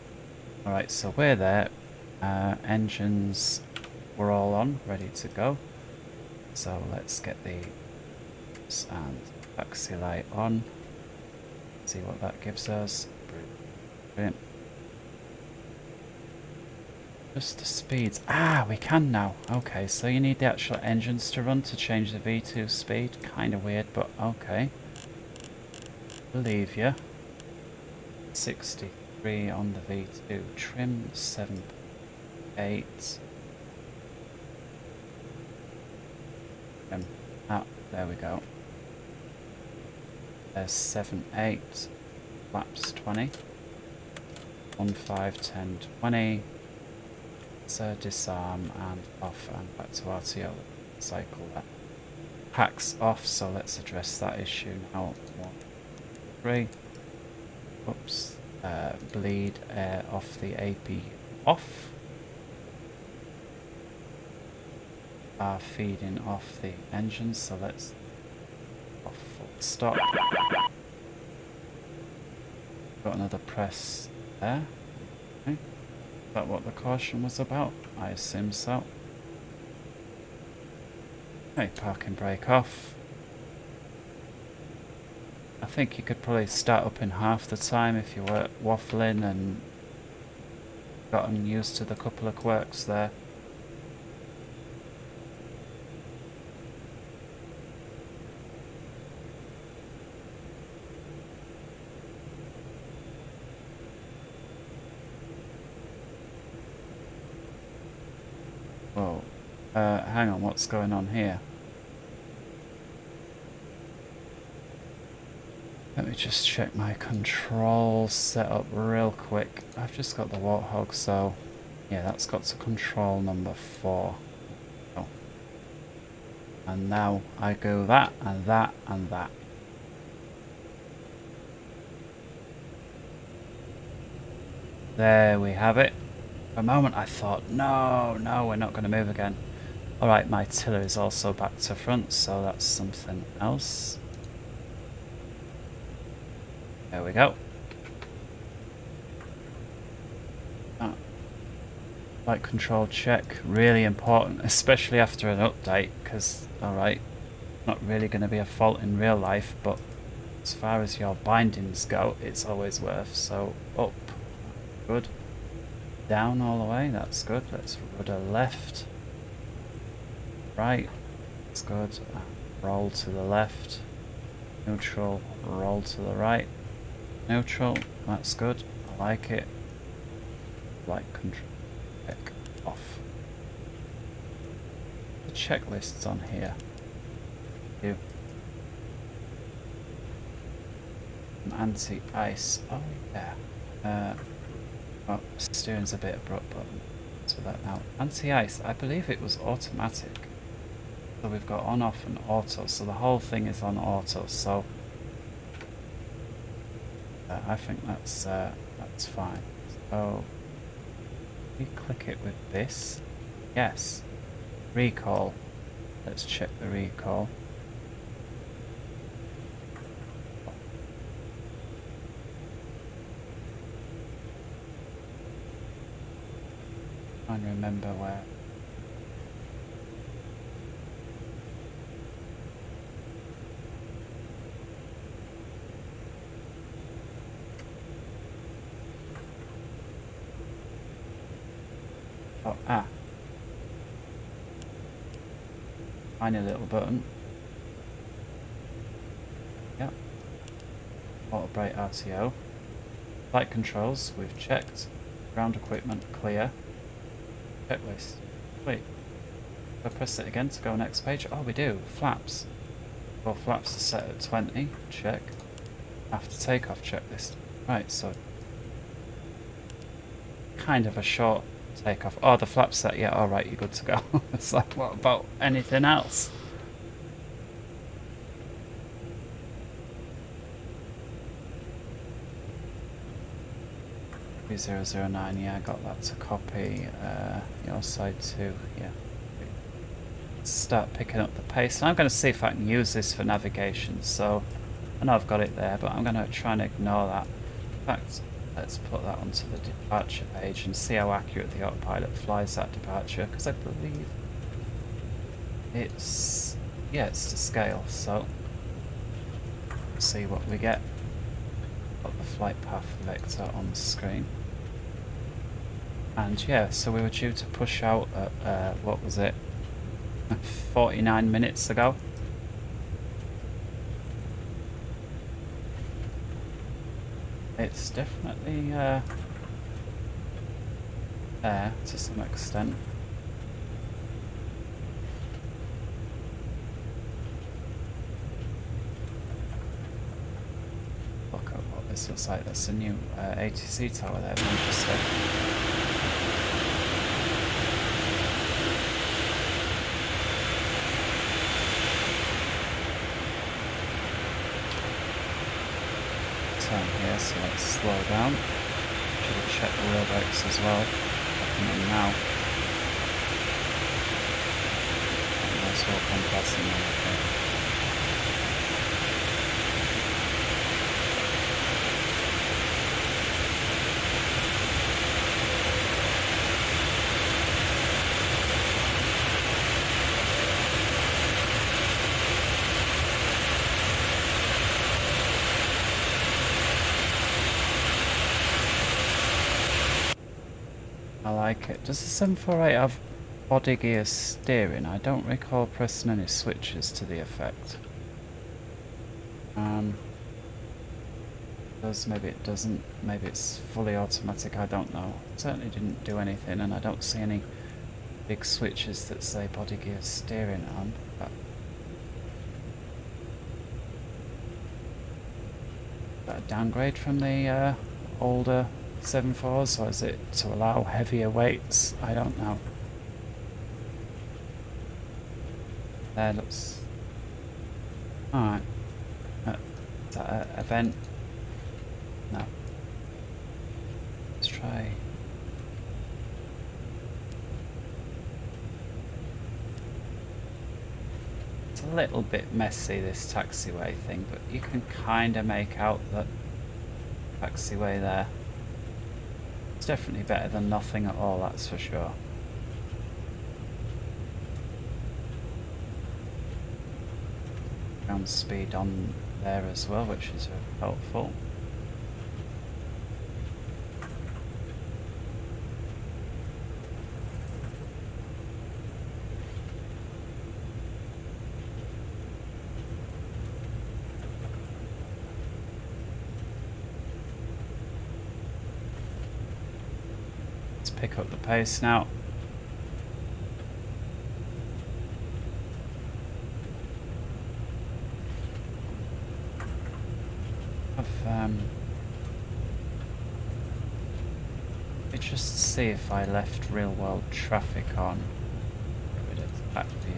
Alright, so we're there. Engines were all on, ready to go. So let's get the and taxi light on. See what that gives us. Brilliant. Just the speeds. Ah, we can now. Okay, so you need the actual engines to run to change the V2 speed. Kind of weird, but okay. Believe you. 63 on the V2. Trim 7.8. There we go. There's 7.8. Flaps 20. 15, 10, 20. So disarm and off and back to RTO. Cycle that. Hacks off, so let's address that issue now. 1, 3. Oops. Bleed air off the AP off. Are feeding off the engines, so let's off full stop. Got another press there. Okay. Is that what the caution was about? I assume so. Okay, parking brake off. I think you could probably start up in half the time if you were waffling and gotten used to the couple of quirks there. Whoa. Hang on, what's going on here? Let me just check my control setup real quick. I've just got the Warthog, so yeah, that's got to control number 4. Oh. And now I go that and that and that. There we have it. For a moment I thought, no, we're not going to move again. Alright, my tiller is also back to front, so that's something else. There we go. Flight control check, really important, especially after an update, because, alright, not really going to be a fault in real life, but as far as your bindings go, it's always worth. So, up, good. Down all the way, that's good. Let's rudder left. Right, that's good. Roll to the left. Neutral, roll to the right. Neutral, that's good. I like it. Flight control check off. The checklist's on here. You. Anti-ice. Oh yeah. Oh, steering's a bit abrupt, but to that now. Anti-ice, I believe it was automatic. So we've got on, off, and auto. So the whole thing is on auto. So I think that's fine. So we click it with this. Yes. Recall. Let's check the recall. Trying to remember where. Oh, tiny little button. Yep. Auto brake RTO. Flight controls, we've checked. Ground equipment, clear. Checklist. Wait. Do I press it again to go next page? Oh, we do. Flaps. Well, flaps are set at 20. Check. After takeoff checklist. Right, so kind of a short takeoff. Oh, the flaps set. Yeah, alright, you're good to go. It's like, what about anything else? $009, yeah, I got that to copy. Your side too, yeah. let's start picking up the pace. And I'm going to see if I can use this for navigation. So I know I've got it there, but I'm going to try and ignore that. In fact, let's put that onto the departure page and see how accurate the autopilot flies that departure, because I believe it's, yeah, it's to scale. So see what we get. Got the flight path vector on the screen. And yeah, so we were due to push out at, what was it, 49 minutes ago. It's definitely there to some extent. Look at what this looks like. That's a new ATC tower there, Manchester. Turn here, so let's slow down. Should have checked the wheel brakes as well. Looking in now. And nice walk on passing now. Okay. I like it. Does the 748 have body gear steering? I don't recall pressing any switches to the effect. Does, maybe it doesn't, maybe it's fully automatic, I don't know. It certainly didn't do anything, and I don't see any big switches that say body gear steering on. But is that a downgrade from the older 7.4s, or is it to allow heavier weights? I don't know. There looks... Alright. Is that an event? No. Let's try... It's a little bit messy, this taxiway thing, but you can kind of make out the taxiway there. It's definitely better than nothing at all, that's for sure. Ground speed on there as well, which is very helpful. Pick up the pace now. Let me just see if I left real world traffic on. Get rid of that view.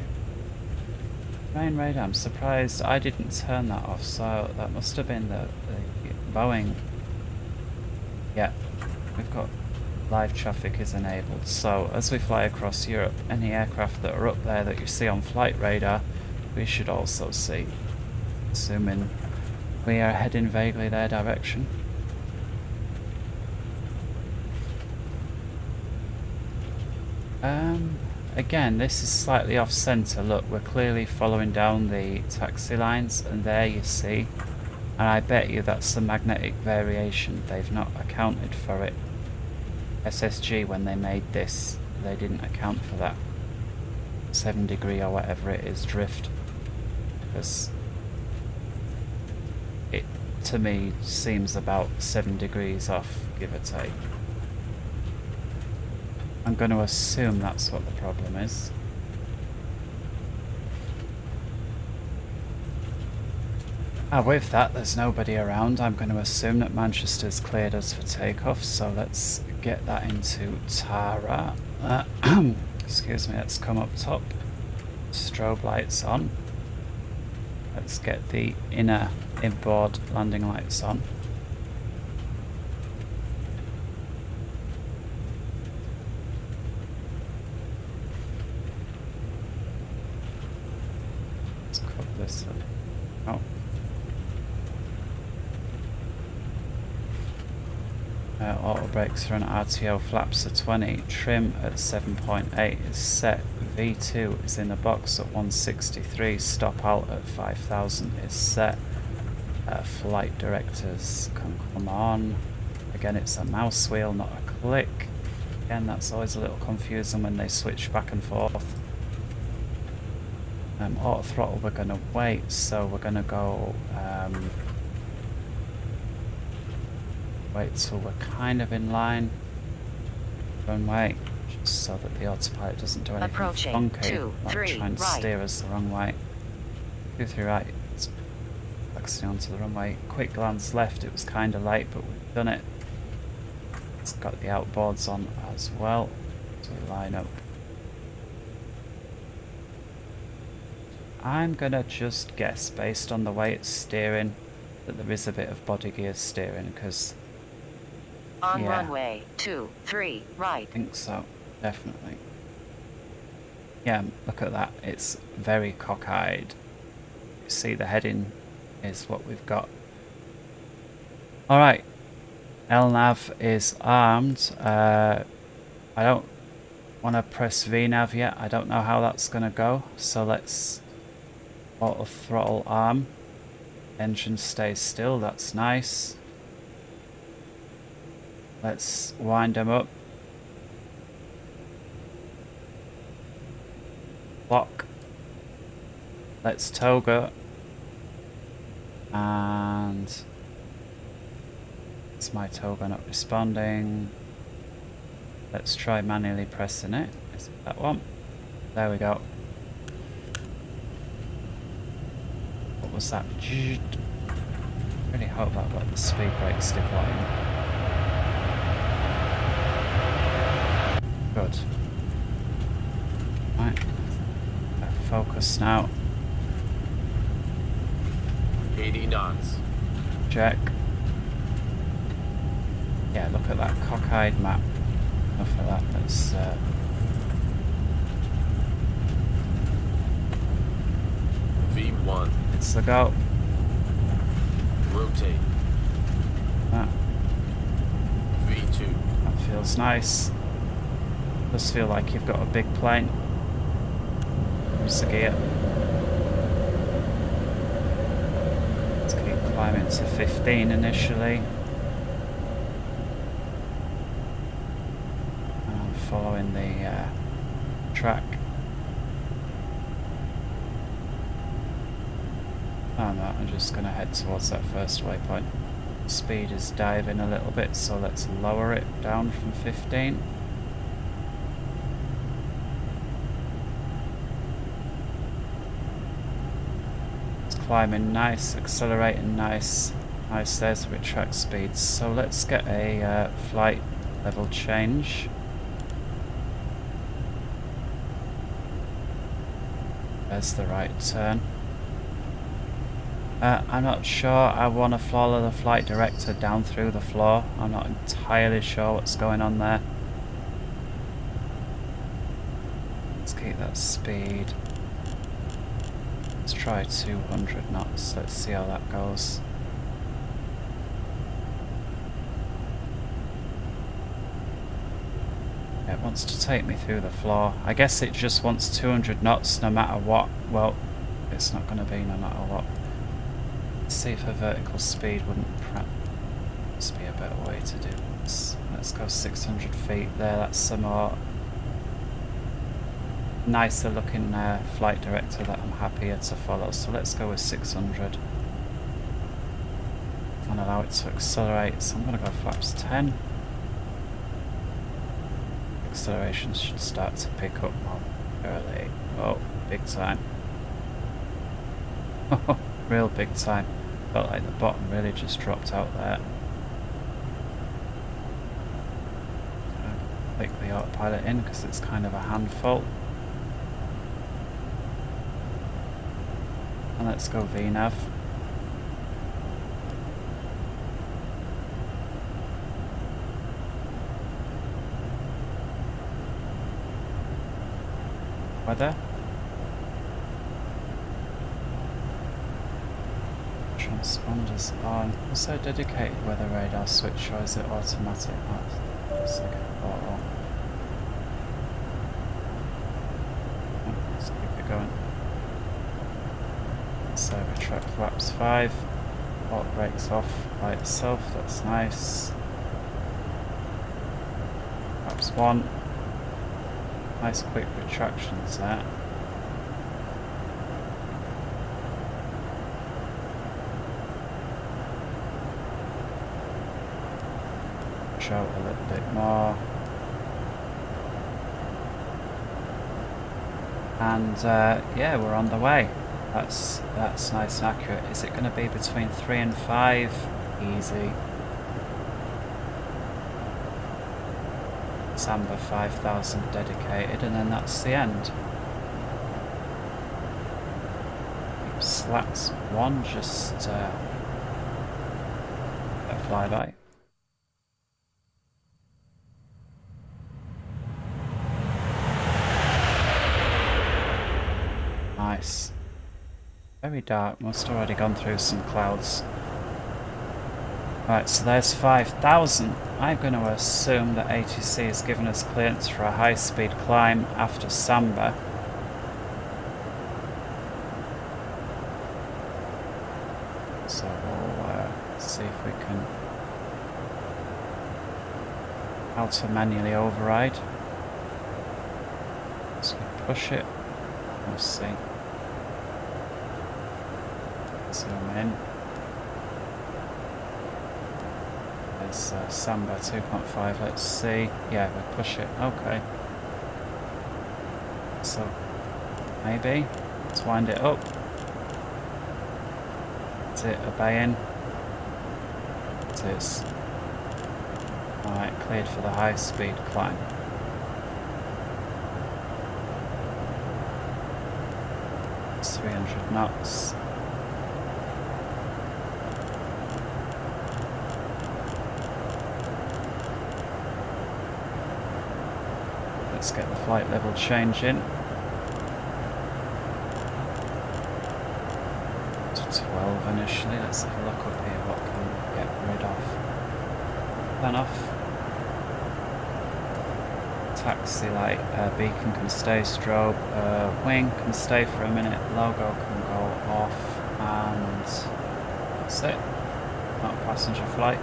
Main radar, I'm surprised I didn't turn that off, so that must have been the Boeing. Yeah, we've got live traffic is enabled, so as we fly across Europe, any aircraft that are up there that you see on flight radar, we should also see, assuming we are heading vaguely their direction. Again, this is slightly off centre. Look, we're clearly following down the taxi lines, and there you see, and I bet you that's the magnetic variation. They've not accounted for it. SSG, when they made this, they didn't account for that 7 degree or whatever it is drift, because it to me seems about 7 degrees off, give or take. I'm going to assume that's what the problem is. With that, there's nobody around. I'm going to assume that Manchester's cleared us for takeoff, so let's get that into Tara. Excuse me, let's come up top. Strobe lights on. Let's get the inner inboard landing lights on. this. Oh. Auto brakes are on RTO, flaps are 20, trim at 7.8 is set, V2 is in the box at 163, stop alt at 5000 is set, flight directors can come on. Again, it's a mouse wheel, not a click. Again, that's always a little confusing when they switch back and forth. Auto throttle we're going to wait, so we're going to go wait till we're kind of in line. Runway, just so that the autopilot doesn't do anything Approaching. funky. 2, Like 3, try and right. steer us the wrong way. 2, 3 right. It's flexing onto the runway. Quick glance left. It was kind of late, but we've done it. It's got the outboards on as well. So we line up. I'm gonna just guess, based on the way it's steering, that there is a bit of body gear steering, because On yeah. runway 2, 3, right. I think so, definitely. Yeah, look at that. It's very cockeyed. You see the heading is what we've got. Alright, LNAV is armed. I don't want to press VNAV yet. I don't know how that's going to go. So let's auto throttle arm. Engine stays still, that's nice. Let's wind them up. Lock. Let's toga. And it's my toga not responding. Let's try manually pressing it. Is it that one? There we go. What was that? Really hope that got the speed brakes deploying. Good. Right. Focus now. 80 knots. Check. Yeah, look at that cockeyed map. Enough of that. Let's V1. it's the go. Rotate. That, V2. that feels nice. Does feel like you've got a big plane. Use the gear. Let's keep climbing to 15 initially. And following the track. Oh no, I'm just going to head towards that first waypoint. Speed is diving a little bit, so let's lower it down from 15. Climbing nice, accelerating nice. Nice, there's the track speed. So let's get a flight level change. There's the right turn. I'm not sure I want to follow the flight director down through the floor. I'm not entirely sure what's going on there. Let's keep that speed. Let's try 200 knots. Let's see how that goes. It wants to take me through the floor. I guess it just wants 200 knots no matter what. Well, it's not going to be no matter what. Let's see if a vertical speed wouldn't perhaps be a better way to do this. Let's go 600 feet there. That's some more nicer looking flight director that I'm happier to follow. So let's go with 600 and allow it to accelerate. So I'm going to go flaps 10. Acceleration should start to pick up early. Oh, big time. Real big time. Felt like the bottom really just dropped out there. Click the autopilot in because it's kind of a handful. And let's go VNAV. Weather. Transponders on. Also dedicated weather radar switch, or is it automatic? Oh, let's look at auto. Oh, let's keep it going. So retract flaps 5. Auto brakes off by itself, that's nice. Flaps 1. Nice quick retractions there. Out a little bit more, and yeah, we're on the way. That's nice and accurate. Is it going to be between 3 and 5? Easy. Samba 5000 dedicated, and then that's the end. Slats 1 just a flyby. Nice. Very dark, must have already gone through some clouds. Right, so there's 5,000. I'm going to assume that ATC has given us clearance for a high-speed climb after Samba. So we'll see if we can auto-manually override. So we push it. We'll see. Zoom in. There's Samba 2.5, let's see. Yeah, we push it, okay. So, maybe. Let's wind it up. Is it obeying? It is. Alright, cleared for the high speed climb. It's 300 knots. Let's get the flight level change in. To 12 initially. Let's have a look up here what can we get rid of. Turn off. Taxi light, beacon can stay, strobe, wing can stay for a minute, logo can go off, and that's it. Not a passenger flight.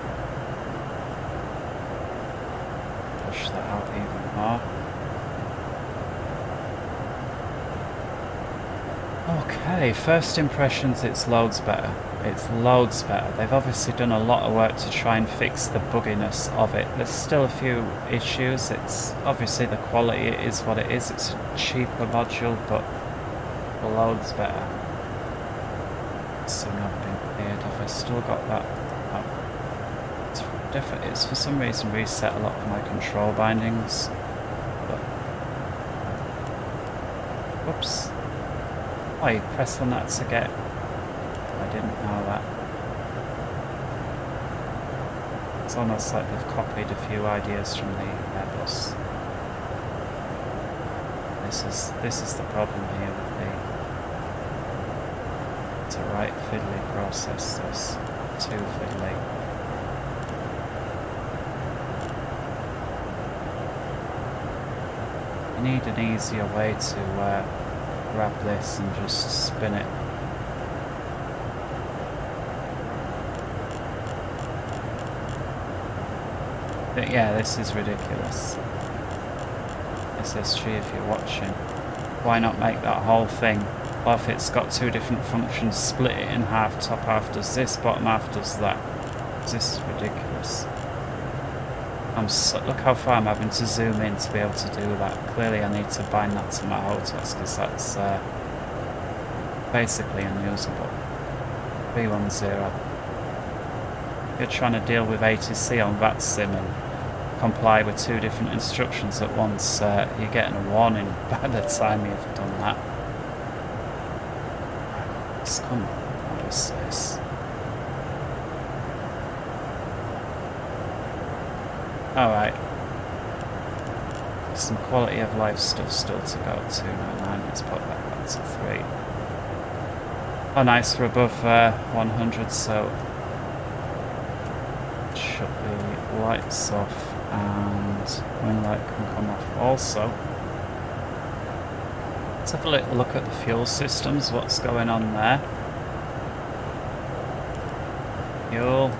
Push that out even more. Okay, first impressions, it's loads better. It's loads better. They've obviously done a lot of work to try and fix the bugginess of it. There's still a few issues. It's obviously the quality is what it is. It's a cheaper module, but loads better. Still not been cleared. Have I still got that? Oh. It's for some reason reset a lot of my control bindings. But, whoops. Oh, you press on that to get... I didn't know that. It's almost like they've copied a few ideas from the Airbus. This is the problem here with the... It's a right fiddly process, this. Too fiddly. You need an easier way to grab this and just spin it. But yeah, this is ridiculous. SSG, if you're watching, why not make that whole thing? Or if it's got two different functions, split it in half. Top half does this, bottom half does that. This is ridiculous. Look how far I'm having to zoom in to be able to do that. Clearly I need to bind that to my HOTAS because that's basically unusable. 310. You're trying to deal with ATC on VATSIM and comply with two different instructions at once. You're getting a warning by the time you've done that. Come on, what is this? Alright. Some quality of life stuff still to go. 299, let's put that back to 3. Oh nice, we're above 100, so shut the lights off and wing light can come off also. Let's have a little look at the fuel systems, what's going on there. Fuel.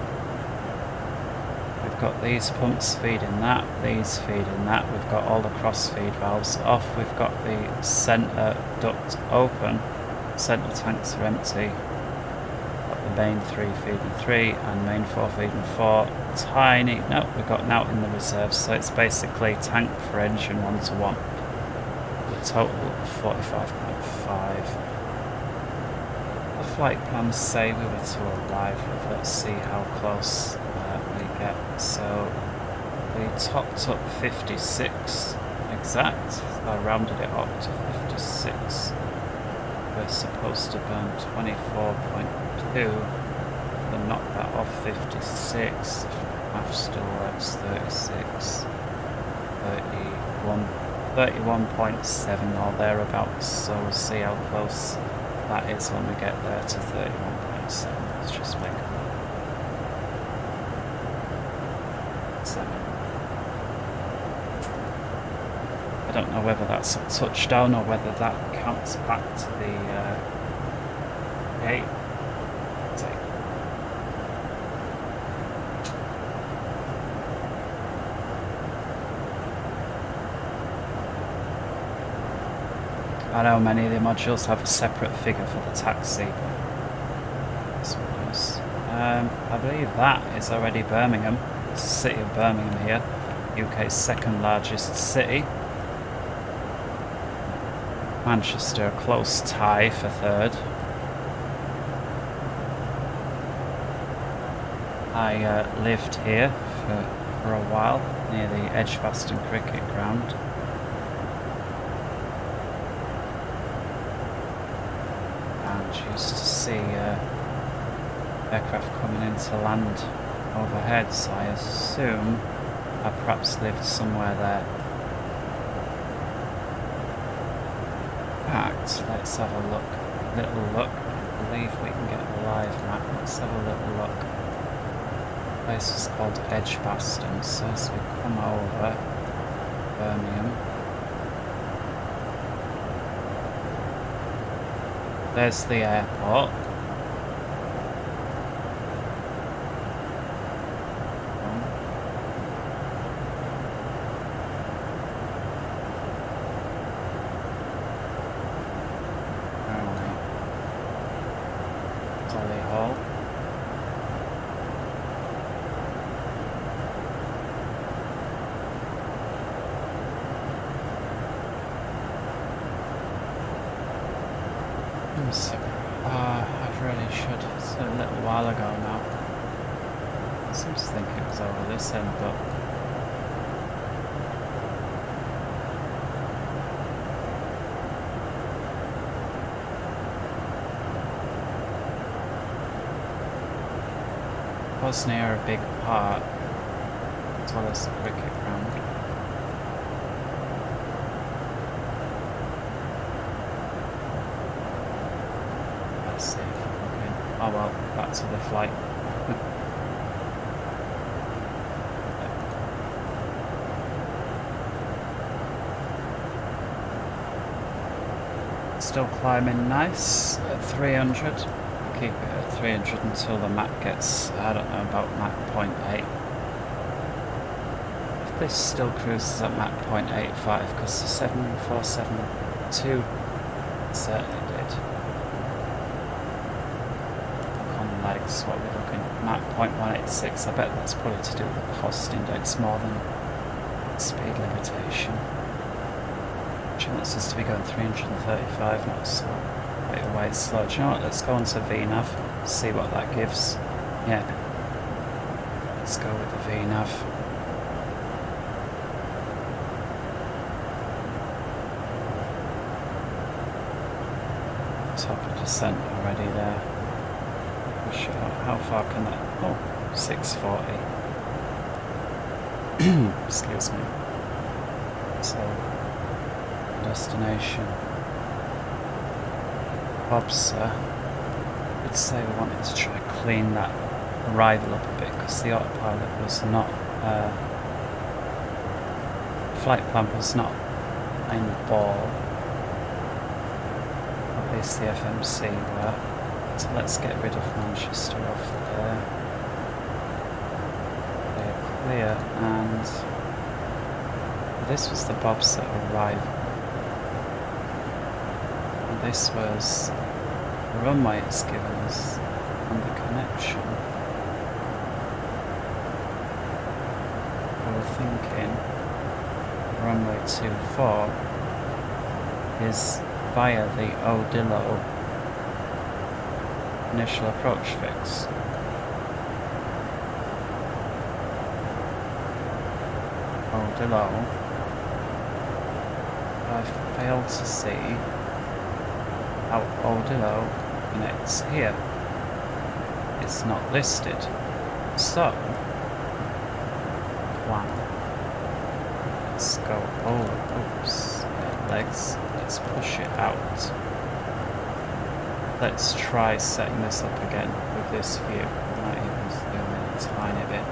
We've got these pumps feeding that, these feeding that. We've got all the cross feed valves off. We've got the centre duct open. Centre tanks are empty. Got the main 3 feeding 3 and main 4 feeding 4. Tiny, no, we've got now in the reserves, so it's basically tank for engine 1-to-1. The total of 45.5. The flight plans say we were to arrive with, let's see how close we get. So we topped up 56 exact, I rounded it up to 56. We're supposed to burn 24.2, then knock that off 56, half still works, 36, 31.7 or thereabouts, so we'll see how close that is when we get there to 31.7, let's just make a note. 7. I don't know whether that's a touchdown or whether that counts back to the gate. I know many of the modules have a separate figure for the taxi, but this one does. I believe that is already Birmingham. It's the city of Birmingham here, UK's second largest city. Manchester, a close tie for third. I lived here for a while, near the Edgbaston cricket ground. And used to see aircraft coming into land overhead, so I assume I perhaps lived somewhere there. Let's have a little look. I believe we can get a live map. Let's have a little look. The place is called Edgbaston, so as we come over Birmingham, there's the airport. I really should. It's a little while ago now. I seem to think it was over this end, but it was near a big park as well as the cricket ground. Oh well, back to the flight. Still climbing nice at 300. Keep it at 300 until the map gets, I don't know, about Mach 0.8. If this still cruises at Mach 0.85, because the 7472 certainly did. Legs, what we're looking at, Mach 0.186. I bet that's probably to do with the cost index more than speed limitation. Chance is to be going 335 knots, so quite a way slow. Do you know what? Let's go on to VNAV, see what that gives. Yeah, let's go with the VNAV. Top of descent already there. How far can that? Oh, 640. Excuse me. So, destination. Bobsa. did say we wanted to try and clean that arrival up a bit because the autopilot was not, flight plan was not playing the ball. At least the FMC were. So let's get rid of Manchester off there. They're clear, and this was the bobset arrival. And this was the runway it's given us and the connection. We were thinking runway 24 is via the Odillo initial approach fix. Odillo, I've failed to see how Odillo connects here. It's not listed. So, plan. Let's go. Oh, oops. Legs. Let's push it out. Let's try setting this up again with this view. I might even zoom in a tiny bit.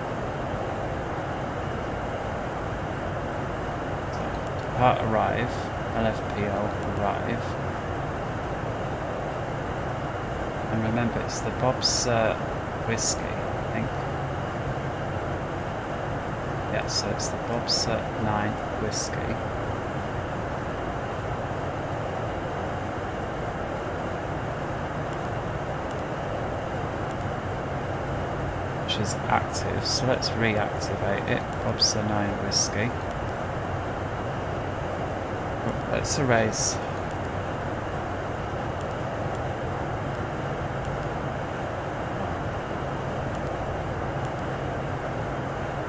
So, depart arrive. LFPO arrive. And remember, it's the Bob's whiskey, I think. Yeah, so it's the Bob's 9 whiskey. Which is active, so let's reactivate it. Bob's 9 whiskey. Oh, let's erase.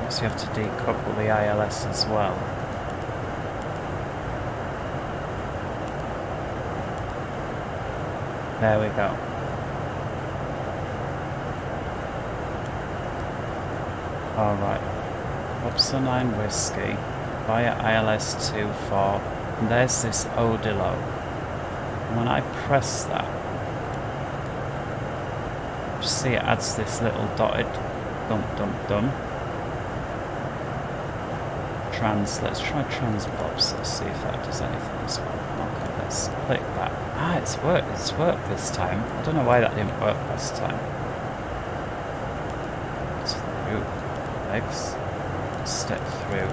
So you have to decouple the ILS as well. There we go. Alright. Upsa 9 whiskey via ILS 24, and there's this Odillo. And when I press that, you see it adds this little dotted dum. Let's try trans Bobs. Let's see if that does anything as well. Okay, let's click that. Ah, it's worked this time. I don't know why that didn't work last time. Through legs, step through.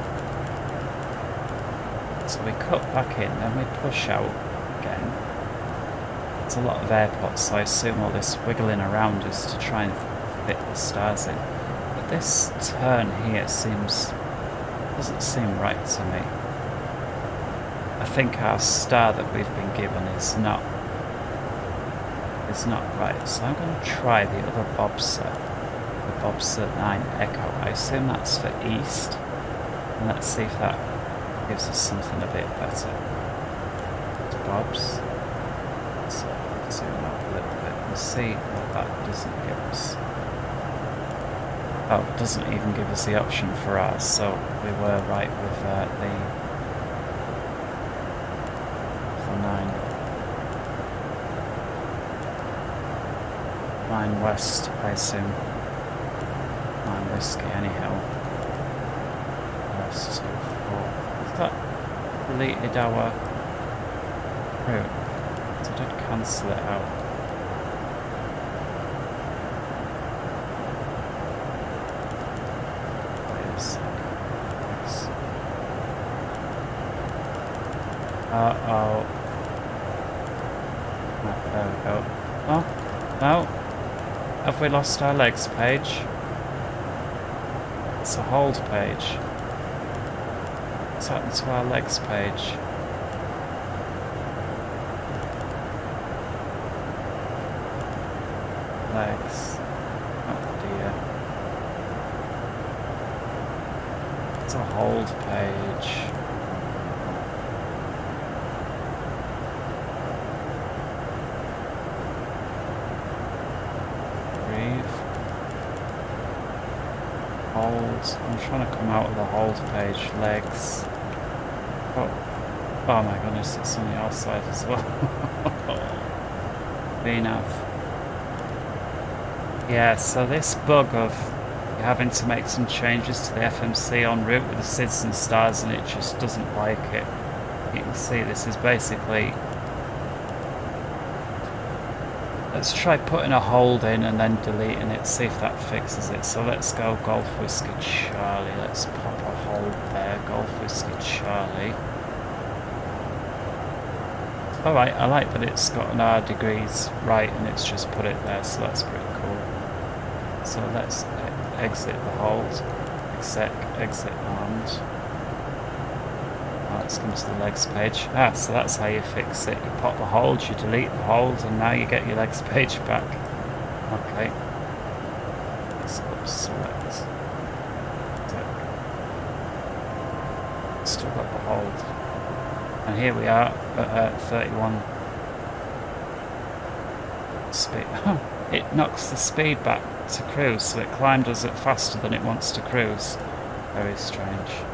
So we cut back in, then we push out again. It's a lot of airports, so I assume all this wiggling around is to try and fit the stars in. But this turn here doesn't seem right to me. I think our star that we've been given is not right. So I'm going to try the other Bobset, the Bobset 9 Echo. I assume that's for east, and let's see if that gives us something a bit better. It's Bobs. So zoom up a little bit and see what that doesn't give us. Oh, it doesn't even give us the option for ours, so we were right with the 9 west, I assume. 9 whiskey, anyhow. West 2 4. Has that deleted our route? So I did cancel it out. Uh-oh. There we go. Oh, no. Have we lost our legs page? It's a hold page. What's happened to our legs page? Legs. Oh dear. It's a hold page. I'm trying to come out of the hold page. Legs. Oh my goodness, it's on the outside as well. VNAV. Yeah, so this bug of having to make some changes to the FMC en route with the SIDS and stars, and it just doesn't like it. You can see this is basically... Let's try putting a hold in and then deleting it, see if that fixes it. So let's go Golf Whiskey Charlie. Let's pop a hold there. Golf Whiskey Charlie. Alright, I like that it's got an R degrees right and it's just put it there, so that's pretty cool. So let's exit the hold. Exit armed. Let's come to the legs page. So that's how you fix it. You pop the hold, you delete the hold, and now you get your legs page back. Okay. Let's go select. Still got the hold. And here we are at 31 speed. It knocks the speed back to cruise, so it climbed us at faster than it wants to cruise. Very strange.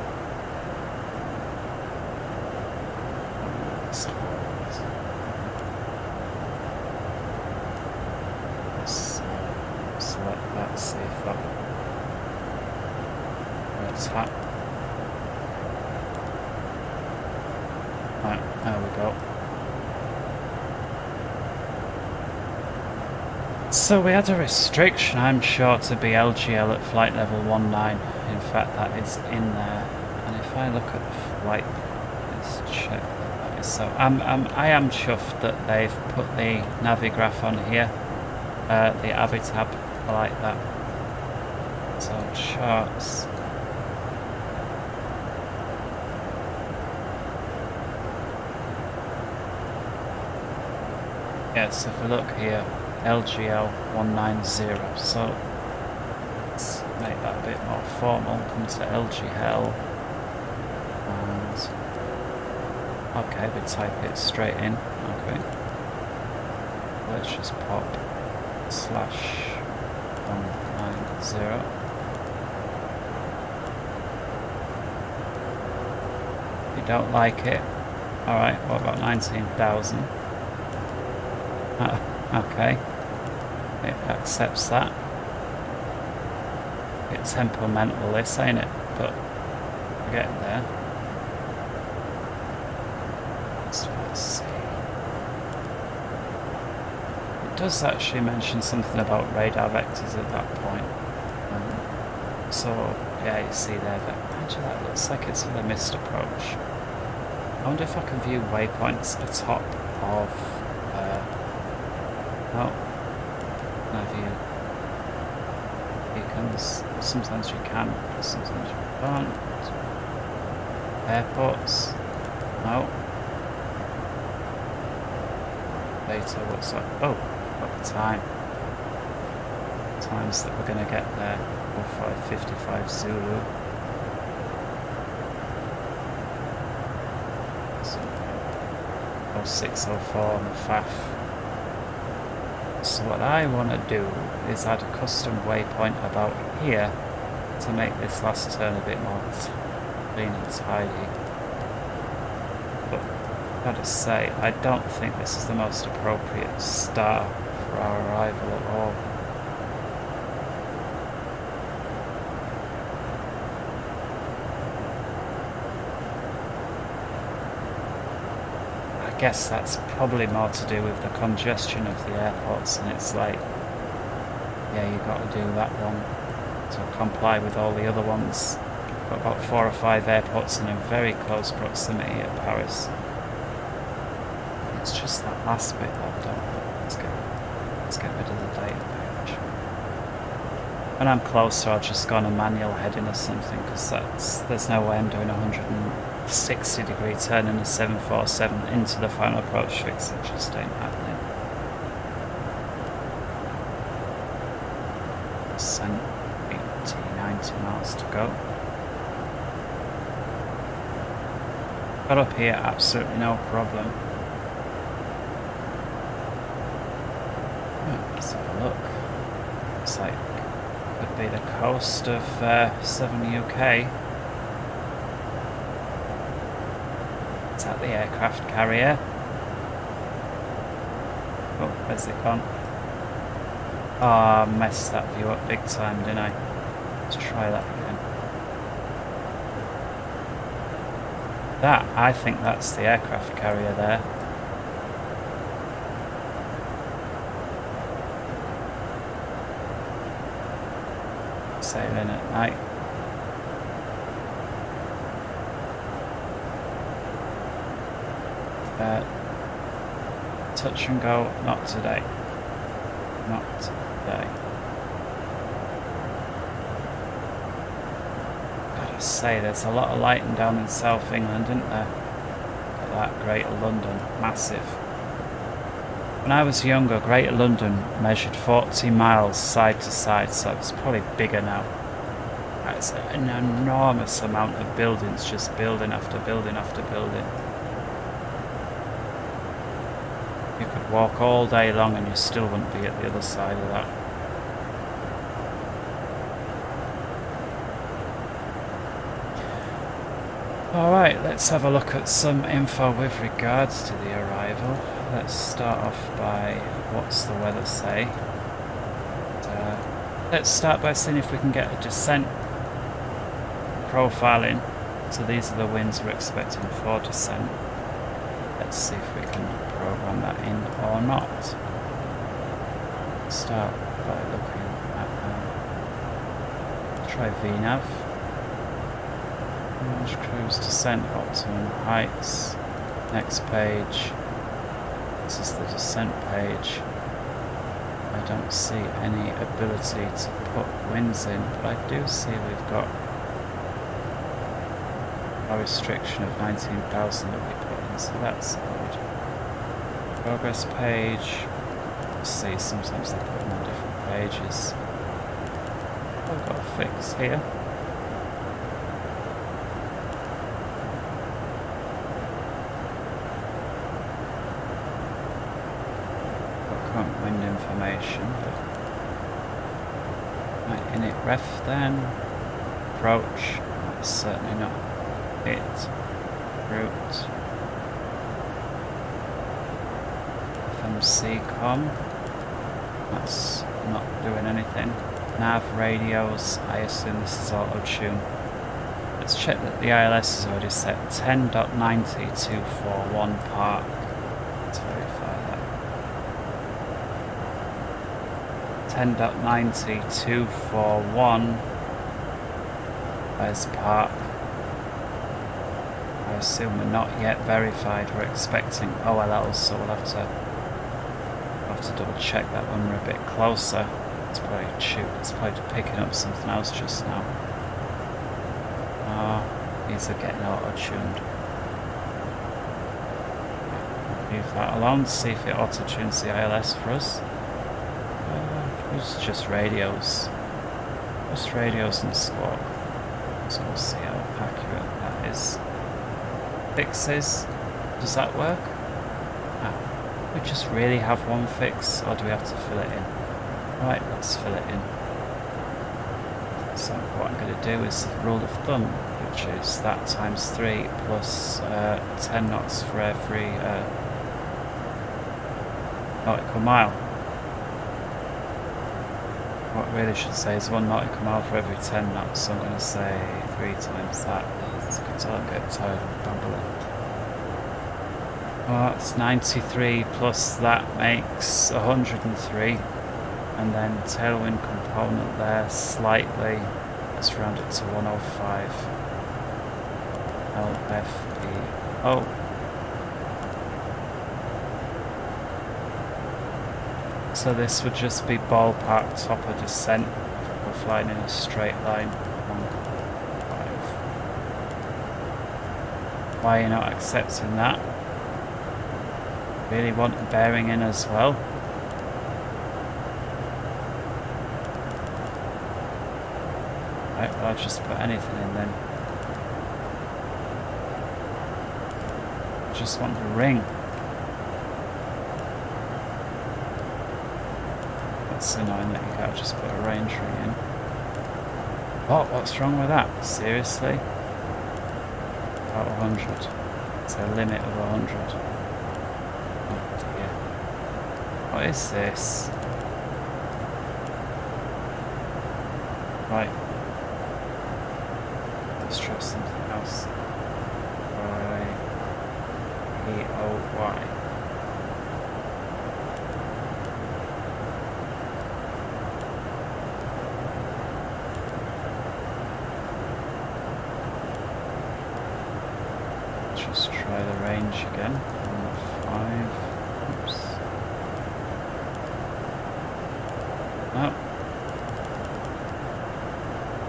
Select that, see if that works. Right, there we go. So we had a restriction, I'm sure, to be LGL at flight level 19. In fact, that is in there. And if I look at the flight, let's check that is. So I am chuffed that they've put the Navigraph on here. The Avitab, I like that. So charts. Yes, if we look here, LGL 190. So let's make that a bit more formal. Come to LGL. And okay, we type it straight in. Okay. Let's just pop /190. If you don't like it, alright, what about 19,000? Okay, it accepts that. It's temperamental this, ain't it? But we're getting there. Let's see. It does actually mention something about radar vectors at that point. So yeah, you see there that actually that looks like it's with a missed approach. I wonder if I can view waypoints atop of view beacons. Sometimes you can, sometimes you can't. Airports. No. Later, what's up? Oh, got the time. Times that we're going to get there. 0555 Zulu. 0604 on the FAF. So what I want to do is add a custom waypoint about here to make this last turn a bit more clean and tidy. But I've got to say, I don't think this is the most appropriate start for our arrival at all. I guess that's probably more to do with the congestion of the airports, and it's like, yeah, you've got to do that one to comply with all the other ones. Got about 4 or 5 airports in a very close proximity at Paris. It's just that last bit that I don't know. Let's get rid of the data page. When I'm closer, I'll just go on a manual heading or something, because there's no way I'm doing 160-degree turn in a 747 into the final approach fix. It just ain't happening. Send 90 miles to go. Got up here, absolutely no problem. Let's have a look. Looks like it could be the coast of 7 UK. Is that the aircraft carrier? Oh, where's it gone? Oh, I messed that view up big time, didn't I? Let's try that again. I think that's the aircraft carrier there. Sailing at night. Touch and go, not today. Not today. Gotta say, there's a lot of lighting down in South England, isn't there? Look at that, Greater London, massive. When I was younger, Greater London measured 40 miles side to side, so it's probably bigger now. That's an enormous amount of buildings, just building after building after building. You could walk all day long and you still wouldn't be at the other side of that. Alright, let's have a look at some info with regards to the arrival. Let's start off by what's the weather say. Let's start by seeing if we can get a descent profiling. So these are the winds we're expecting for descent. Let's see if we can program that in or not. Start by looking at try VNav. Launch cruise descent optimum heights. Next page. This is the descent page. I don't see any ability to put winds in, but I do see we've got a restriction of 19,000 that we put in, so that's good. Progress page. Let's see, sometimes they put them on different pages. I've got a fix here. Got current wind information, but right, init ref then. Approach. That's certainly not it. Route. FMC.com. That's not doing anything. Nav radios. I assume this is auto-tune. Let's check that the ILS is already set 10.90241 park. Let's verify that. 10.90241. Where's park? I assume we're not yet verified. We're expecting OLLs, so we'll have to double check that when we're a bit closer. It's probably picking up something else just now. These are getting auto-tuned. Leave that alone, see if it auto-tunes the ILS for us. It's just radios. Just radios and squawk. So we'll see how accurate that is. Fixes. Does that work? We just really have one fix, or do we have to fill it in? Right, let's fill it in. So what I'm going to do is rule of thumb, which is that times 3 plus 10 knots for every nautical mile. What I really should say is 1 nautical mile for every 10 knots, so I'm going to say 3 times that. Because I'll get tired of bumbling. Oh, it's 93 plus that makes 103. And then tailwind component there slightly. Let's round it to 105. LFPO. So this would just be ballpark top of descent. We're flying in a straight line. 1.5. Why are you not accepting that? Really want a bearing in as well. Right, well, I'll just put anything in then. Just want the ring. That's annoying that you can't just put a range ring in. Oh, what's wrong with that? Seriously? About 100. It's a limit of 100. Oh dear. What is this? Right. Let's try something else. Y-E-O-Y. Just try the range again. 5. Oops. No.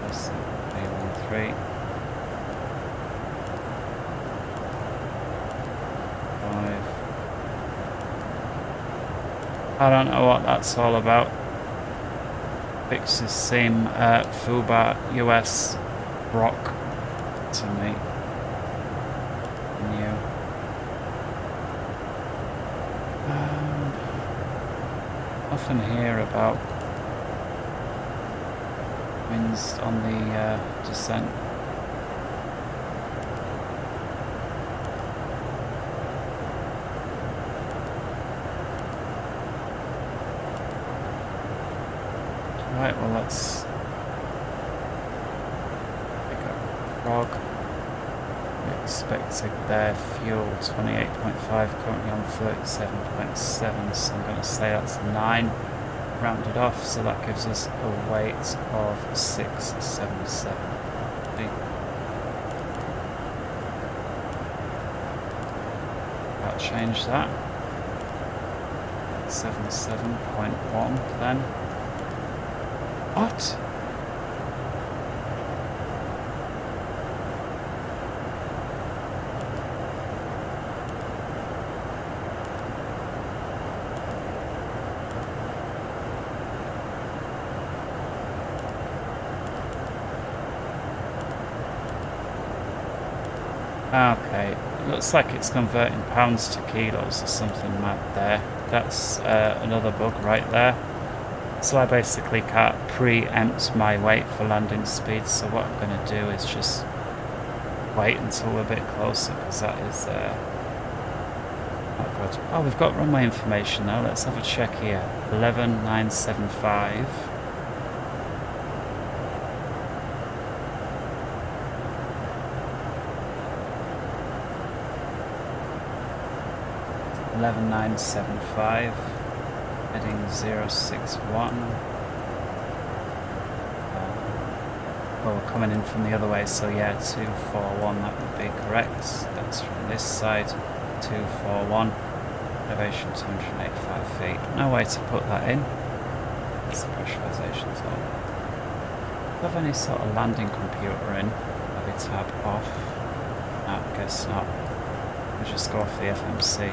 That's A13. 5. I don't know what that's all about. Fixes seem FUBA US rock to me. New. Often hear about winds on the descent. Right, well let's pick up Prague. We expected their fuel 28.5, currently on 37.7, so I'm going to say that's 9 rounded off, so that gives us a weight of 677. I'll change that. 77.1 then. What? Okay, looks like it's converting pounds to kilos or something mad there. That's another bug right there. So I basically can't preempt my weight for landing speed, so what I'm going to do is just wait until we're a bit closer, because that is not good. Oh, we've got runway information now. Let's have a check here. 11975. Heading 061. Well, we're coming in from the other way, so yeah, 241, that would be correct. That's from this side, 241. Elevation 285 feet. No way to put that in. That's the pressurization zone. Do you have any sort of landing computer in? Maybe tab off? No, I guess not. We'll just go off the FMC.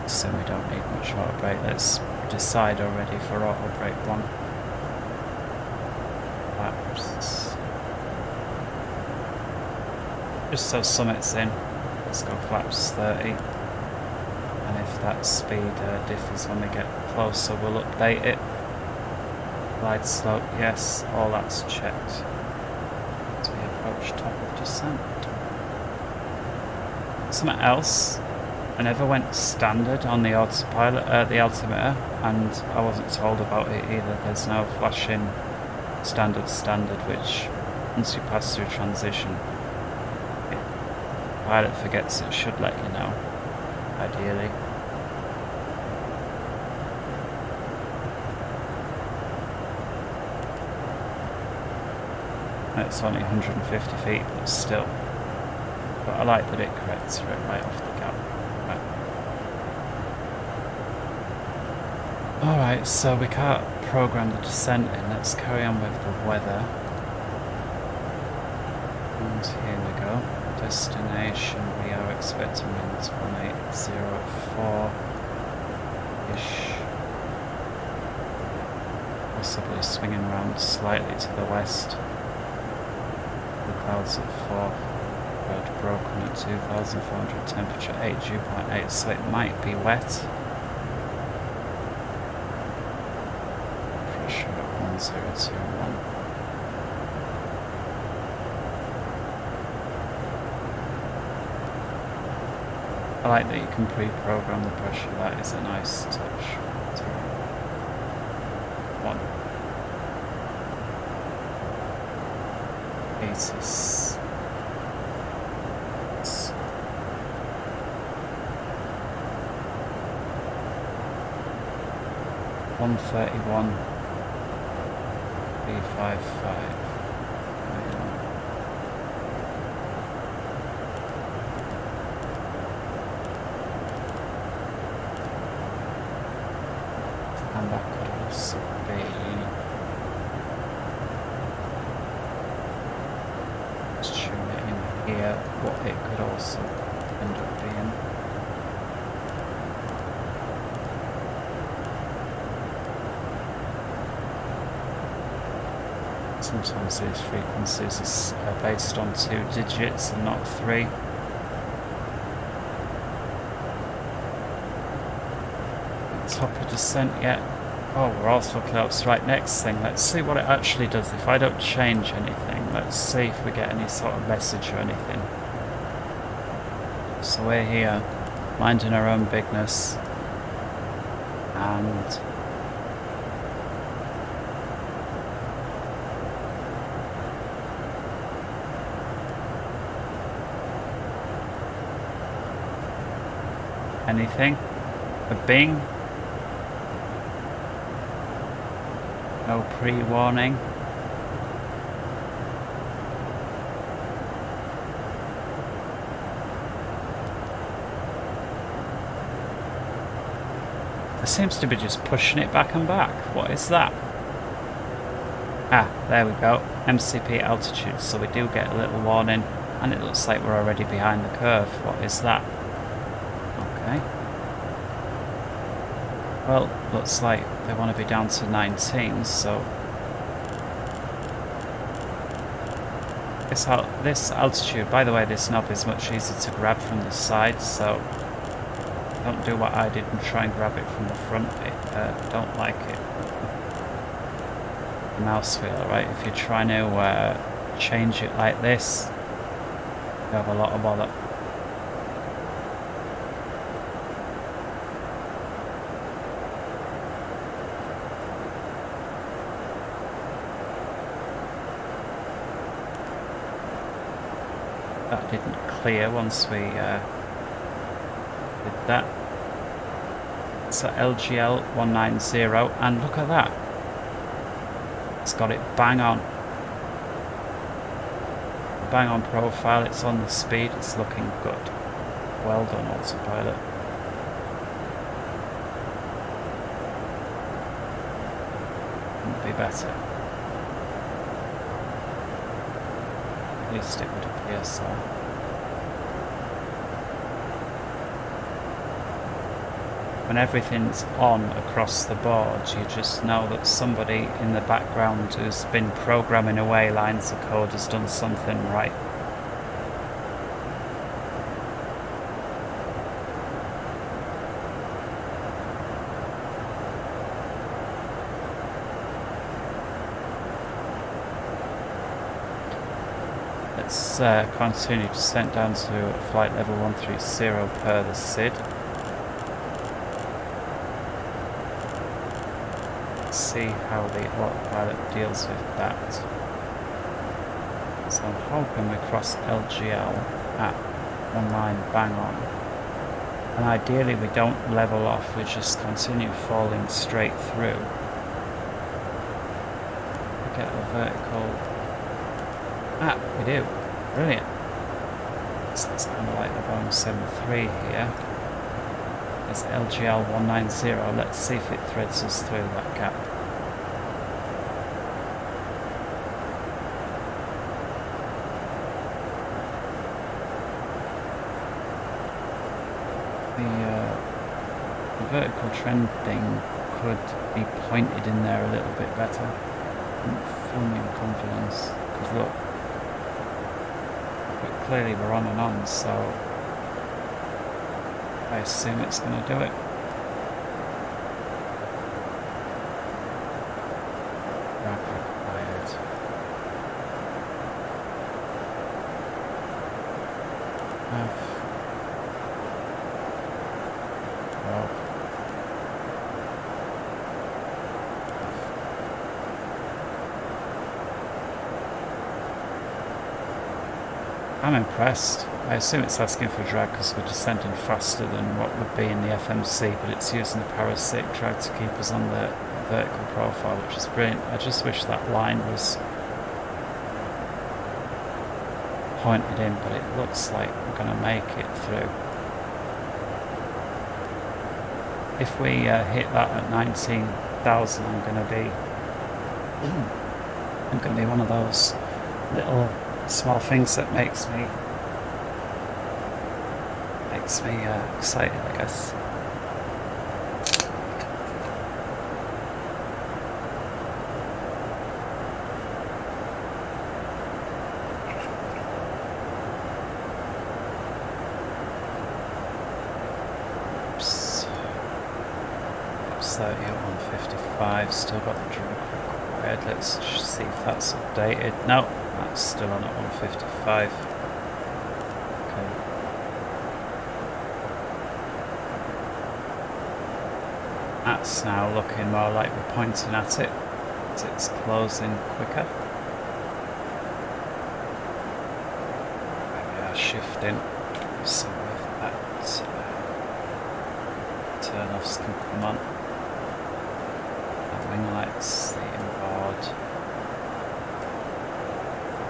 So we don't need much auto brake. Let's decide already for auto brake 1. Flaps. Just so summit's in, let's go flaps 30. And if that speed differs when we get closer, we'll update it. Glide slope, yes, all that's checked. As we approach top of descent. Something else. I never went standard on the autopilot, the altimeter, and I wasn't told about it either. There's no flashing standard, which once you pass through transition, the pilot forgets it, should let you know, ideally. It's only 150 feet, but still. But I like that it corrects it right off the gap. Alright, so we can't program the descent in. Let's carry on with the weather. And here we go. Destination, we are expecting winds 1804-ish. Possibly swinging around slightly to the west. The clouds at 4. Road broken at 2,400, temperature 8, dew point 8, so it might be wet. Pressure at 1021. I like that you can pre-program the pressure. That is a nice touch. meters. 131 B55. And that could also be just tune it in here what it could also end up being. Sometimes these frequencies are based on 2 digits and not 3. Top of descent yet? Oh, we're also close. Right, next thing. Let's see what it actually does if I don't change anything. Let's see if we get any sort of message or anything. So we're here, minding our own bigness. And anything? A bing? No pre-warning? It seems to be just pushing it back and back. What is that? Ah, there we go. Mcp Altitude, so we do get a little warning, and it looks like we're already behind the curve. What is that? Okay. Well, looks like they want to be down to 19, so this altitude, by the way, this knob is much easier to grab from the side, so don't do what I did and try and grab it from the front. Don't like it. The mouse wheel, right? If you're trying to change it like this, you have a lot of bother. That didn't clear once we did that. So LGL 190, and look at that. It's got it bang on. Bang on profile, it's on the speed, it's looking good. Well done, autopilot. Couldn't be better. At least it would appear so. When everything's on across the board, you just know that somebody in the background who's been programming away lines of code has done something right. Let's continue descent down to flight level 130 per the SID. See how the autopilot deals with that. So I'm hoping we cross LGL at one line bang on. And ideally we don't level off, we just continue falling straight through. We get a vertical. Ah, we do. Brilliant. So it's kind of like the Boeing 73 here. It's LGL 190. Let's see if it threads us through that gap. The vertical trend thing could be pointed in there a little bit better. Fill me with confidence. Because look, but clearly we're on and on, so I assume it's going to do it. Rapid fired. Well. I'm impressed. I assume it's asking for drag because we're descending faster than what would be in the FMC, but it's using the parasitic drag to keep us on the vertical profile, which is brilliant. I just wish that line was pointed in, but it looks like we're going to make it through. If we hit that at 19,000, I'm going to be one of those little small things that makes me excited, I guess. Oops. 30 at 155, still got the drag required. Let's see if that's updated. No, that's still on at 155. Okay. That's now looking more like we're pointing at it. It's closing quicker. We are shifting. So if that turn-offs can come on. Wing lights, the inboard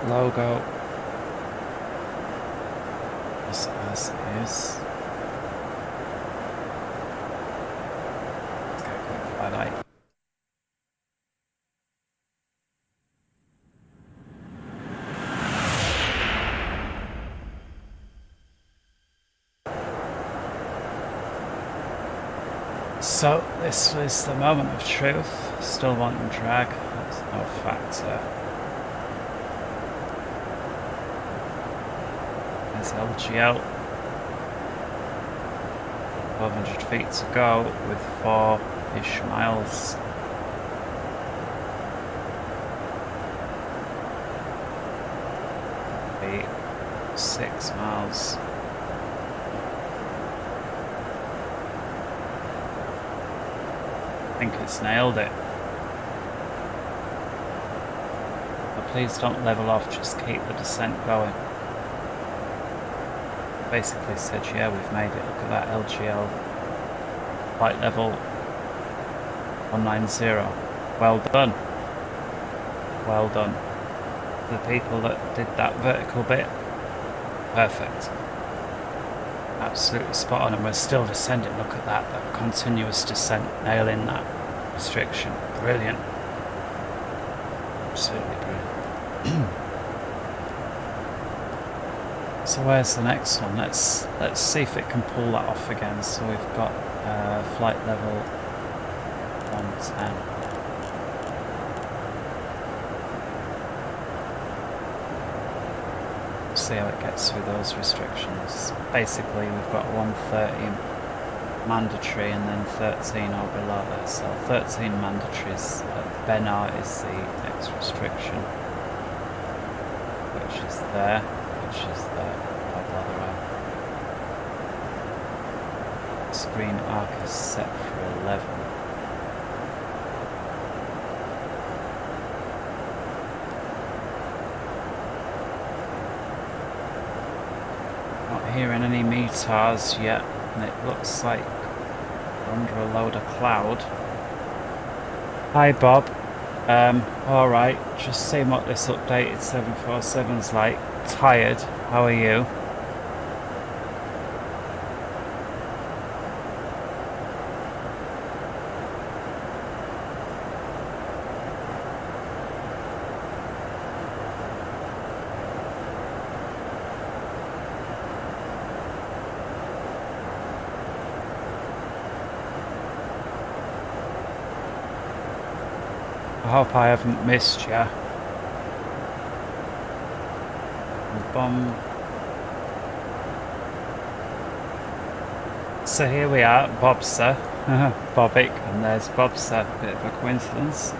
logo as it is. Let's get a quick highlight. So this was the moment of truth. Still wanting drag, that's no factor. There's LGL. 1200 feet to go with 4-ish miles. Maybe 6 miles. I think it's nailed it. But please don't level off, just keep the descent going. Basically said, yeah, we've made it. Look at that LGL. Flight level 190. Well done. Well done. The people that did that vertical bit, perfect. Absolutely spot on, and we're still descending. Look at that continuous descent, nailing that restriction. Brilliant. Absolutely brilliant. So where's the next one? Let's see if it can pull that off again. So we've got flight level 110. See how it gets through those restrictions. Basically we've got 130 mandatory and then 13 or below that. So 13 mandatories at Benar is the next restriction, which is there, which is there. I'll bother out. Screen arc is set for 11. Not hearing any METARs yet, and it looks like we're under a load of cloud. Hi Bob. Alright, just seeing what this updated 747's like. Tired, how are you? I hope I haven't missed you. Bomb. So here we are, Bobster, Bobic, and there's Bobster. Bit of a coincidence.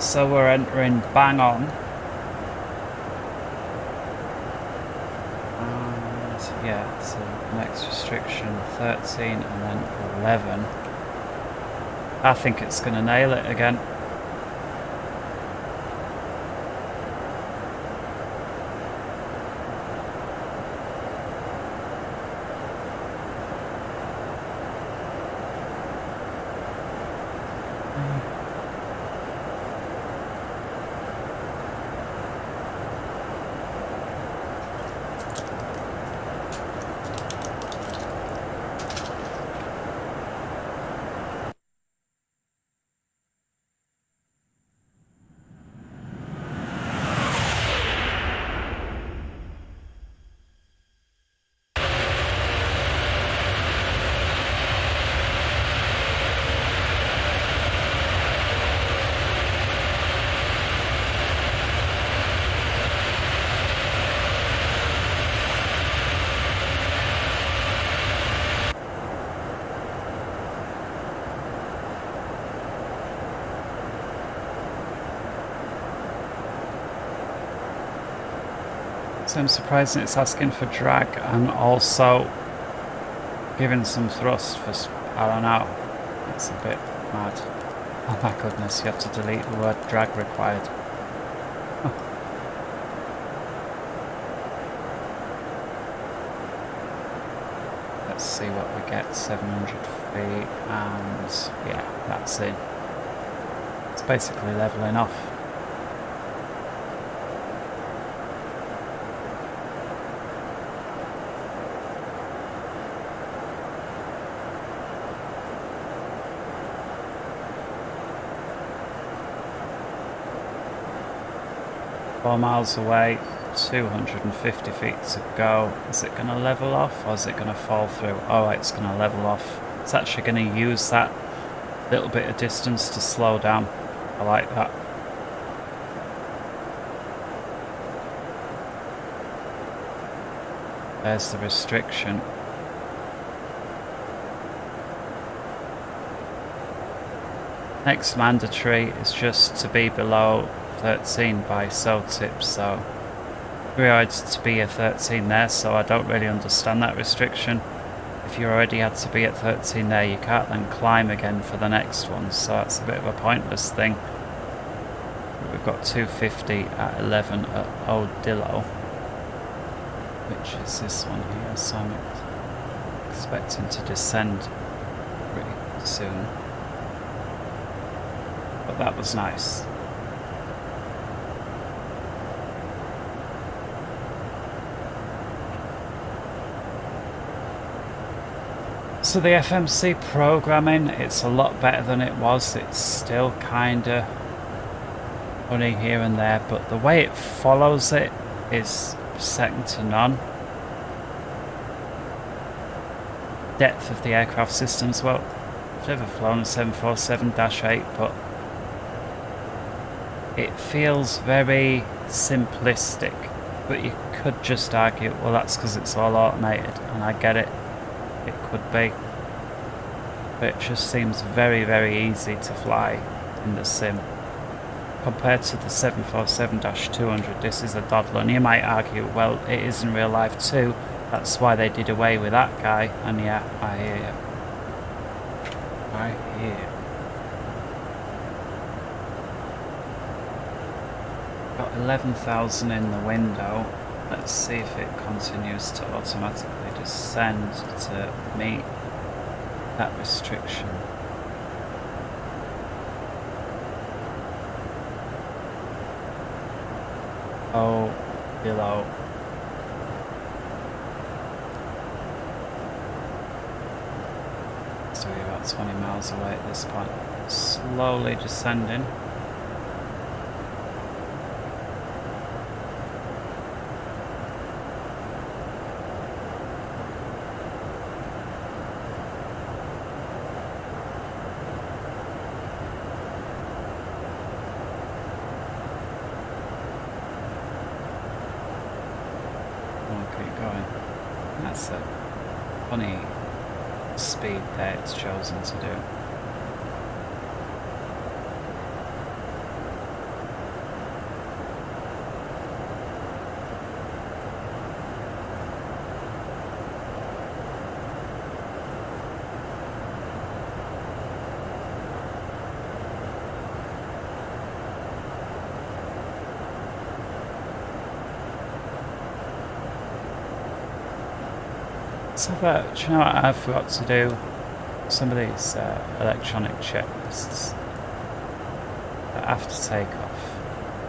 So we're entering bang on. And yeah, so next restriction 13 and then 11. I think it's going to nail it again. So I'm surprised it's asking for drag and also giving some thrust for, I don't know, it's a bit mad. Oh my goodness, you have to delete the word drag required. Let's see what we get, 700 feet, and yeah, that's it. It's basically leveling off. Four miles away, 250 feet to go. Is it going to level off or is it going to fall through? Oh, it's going to level off. It's actually going to use that little bit of distance to slow down. I like that. There's the restriction. Next mandatory is just to be below 13 by SOTIP, so we are to be at 13 there, so I don't really understand that restriction. If you already had to be at 13 there, you can't then climb again for the next one, so that's a bit of a pointless thing. We've got 250 at 11 at Odillo, which is this one here, so I'm expecting to descend pretty soon. But that was nice. So the FMC programming, it's a lot better than it was. It's still kinda funny here and there, but the way it follows it is second to none. Depth of the aircraft systems, well, I've never flown a 747-8, but it feels very simplistic. But you could just argue, well, that's because it's all automated, and I get it. It could be, but it just seems very, very easy to fly in the sim compared to the 747-200. This is a doddler, and you might argue, well, it is in real life too, that's why they did away with that guy. And yeah, I hear you. I hear you. Got 11,000 in the window. Let's see if it continues to automatically descend to meet that restriction. Oh, below. So we're about 20 miles away at this point. Slowly descending. That's a funny speed there it's chosen to do. So that, do you know what I forgot to do? Some of these electronic checklists after takeoff.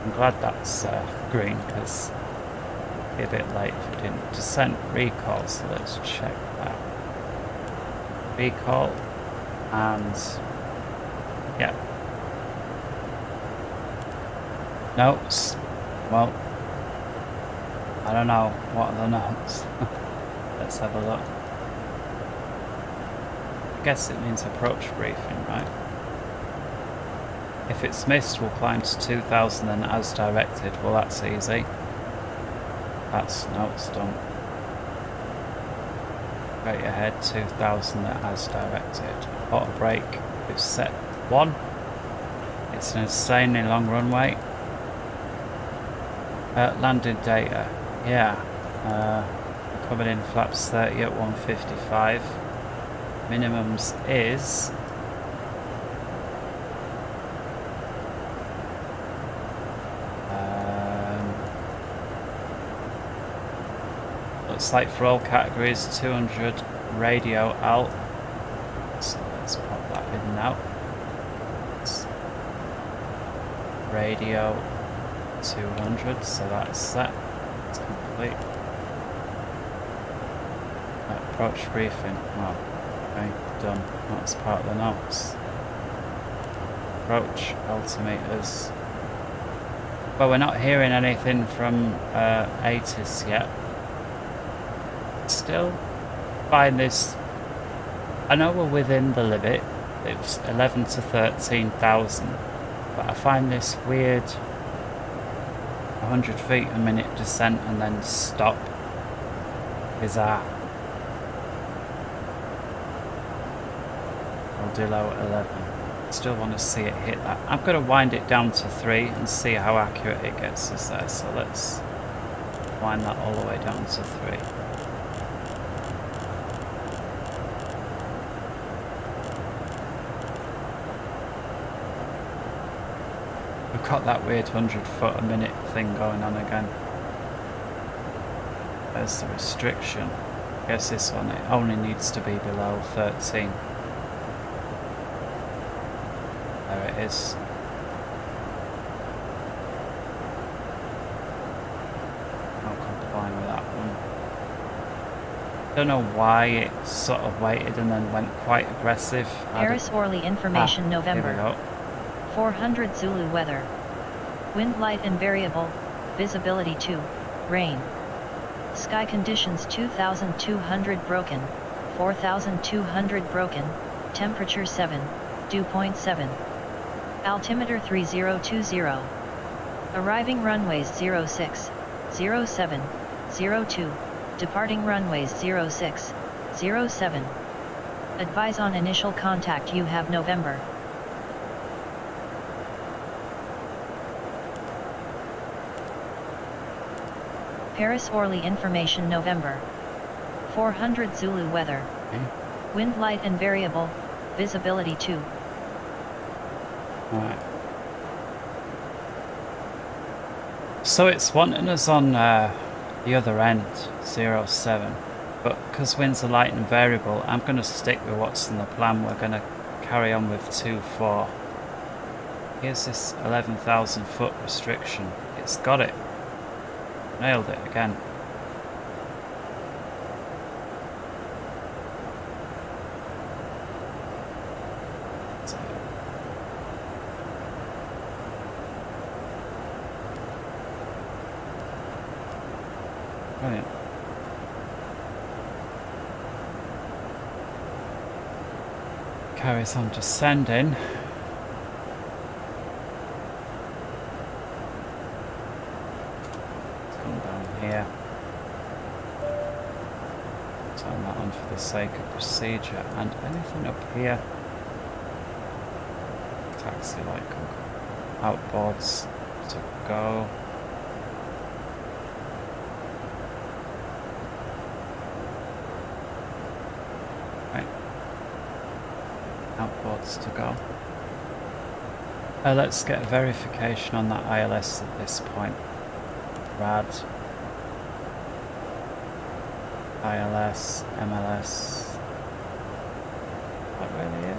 I'm glad that's green because it'd be a bit late if it didn't. Descent recall, so let's check that. Recall, and yeah. Notes. Well, I don't know. What are the notes? Let's have a look. I guess it means approach briefing, right? If it's missed, we'll climb to 2,000 then as directed. Well, that's easy. That's notes done. Right ahead, 2,000 as directed. Auto brake, we've set 1. It's an insanely long runway. Landing data. Yeah, coming in flaps 30 at 155. Minimums is looks like for all categories 200 radio out. So let's pop that in now. Radio 200, so that's set. It's complete. Approach briefing. Well, okay, done. That's part of the notes. Approach altimeters. Well, we're not hearing anything from ATIS yet. Still find this. I know we're within the limit. It's 11 to 13,000, but I find this weird 100 feet a minute descent and then stop bizarre. I'll do low at 11. Still want to see it hit that. I'm going to wind it down to 3 and see how accurate it gets us there. So let's wind that all the way down to 3. We've got that weird 100 foot a minute thing going on again. There's the restriction. I guess this one, it only needs to be below 13. There it is. I'll comply with that one. Don't know why it sort of waited and then went quite aggressive. Paris Orly information November. Here we go. 400 Zulu weather. Wind light and variable, visibility 2, rain. Sky conditions 2200 broken, 4200 broken, temperature 7, dew point 7. Altimeter 3020. Arriving runways 06, 07, 02, departing runways 06, 07. Advise on initial contact you have November. Paris Orly information November. 400 Zulu weather. Wind light and variable, visibility 2. Right. So it's wanting us on the other end, 07. But because winds are light and variable, I'm going to stick with what's in the plan. We're going to carry on with 2-4. Here's this 11,000 foot restriction. It's got it. Nailed it again. Brilliant. Carries on descending. Here. Turn that on for the sake of procedure. And anything up here? Taxi light outboards to go. Right. Outboards to go. Let's get verification on that ILS at this point. Rad. ILS, MLS. Not really it.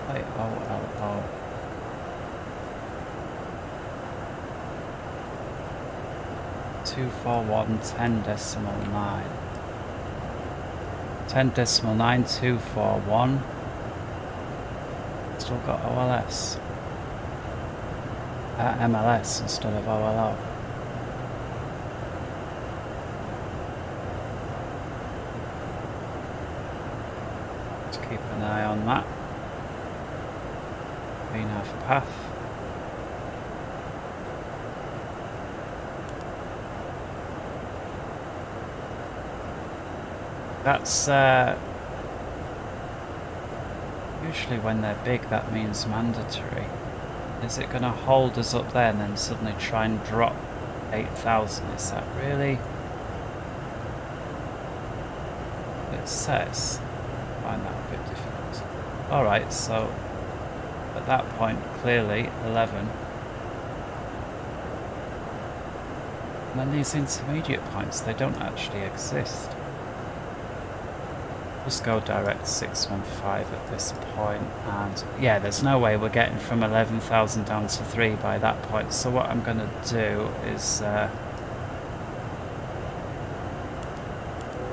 Play OLO. Two 4 1 10.9. 10.9 241. Still got OLS. MLS instead of OLO. Let's keep an eye on that. VNAV path. That's usually when they're big, that means mandatory. Is it going to hold us up there and then suddenly try and drop 8,000? Is that really? It says. I find that a bit difficult. Alright, so at that point, clearly 11. And then these intermediate points, they don't actually exist. Just go direct 615 at this point, and yeah, there's no way we're getting from 11,000 down to 3 by that point. So what I'm going to do is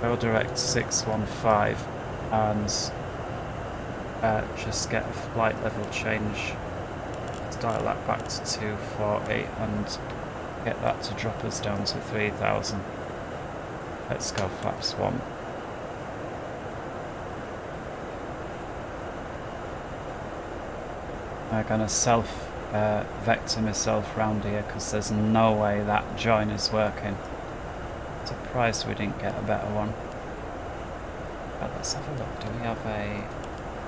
go direct 615 and just get a flight level change, dial that back to 240 and get that to drop us down to 3,000. Let's go flaps 1. I'm going to self-vector myself round here because there's no way that join is working. Surprised we didn't get a better one. But let's have a look. Do we have a...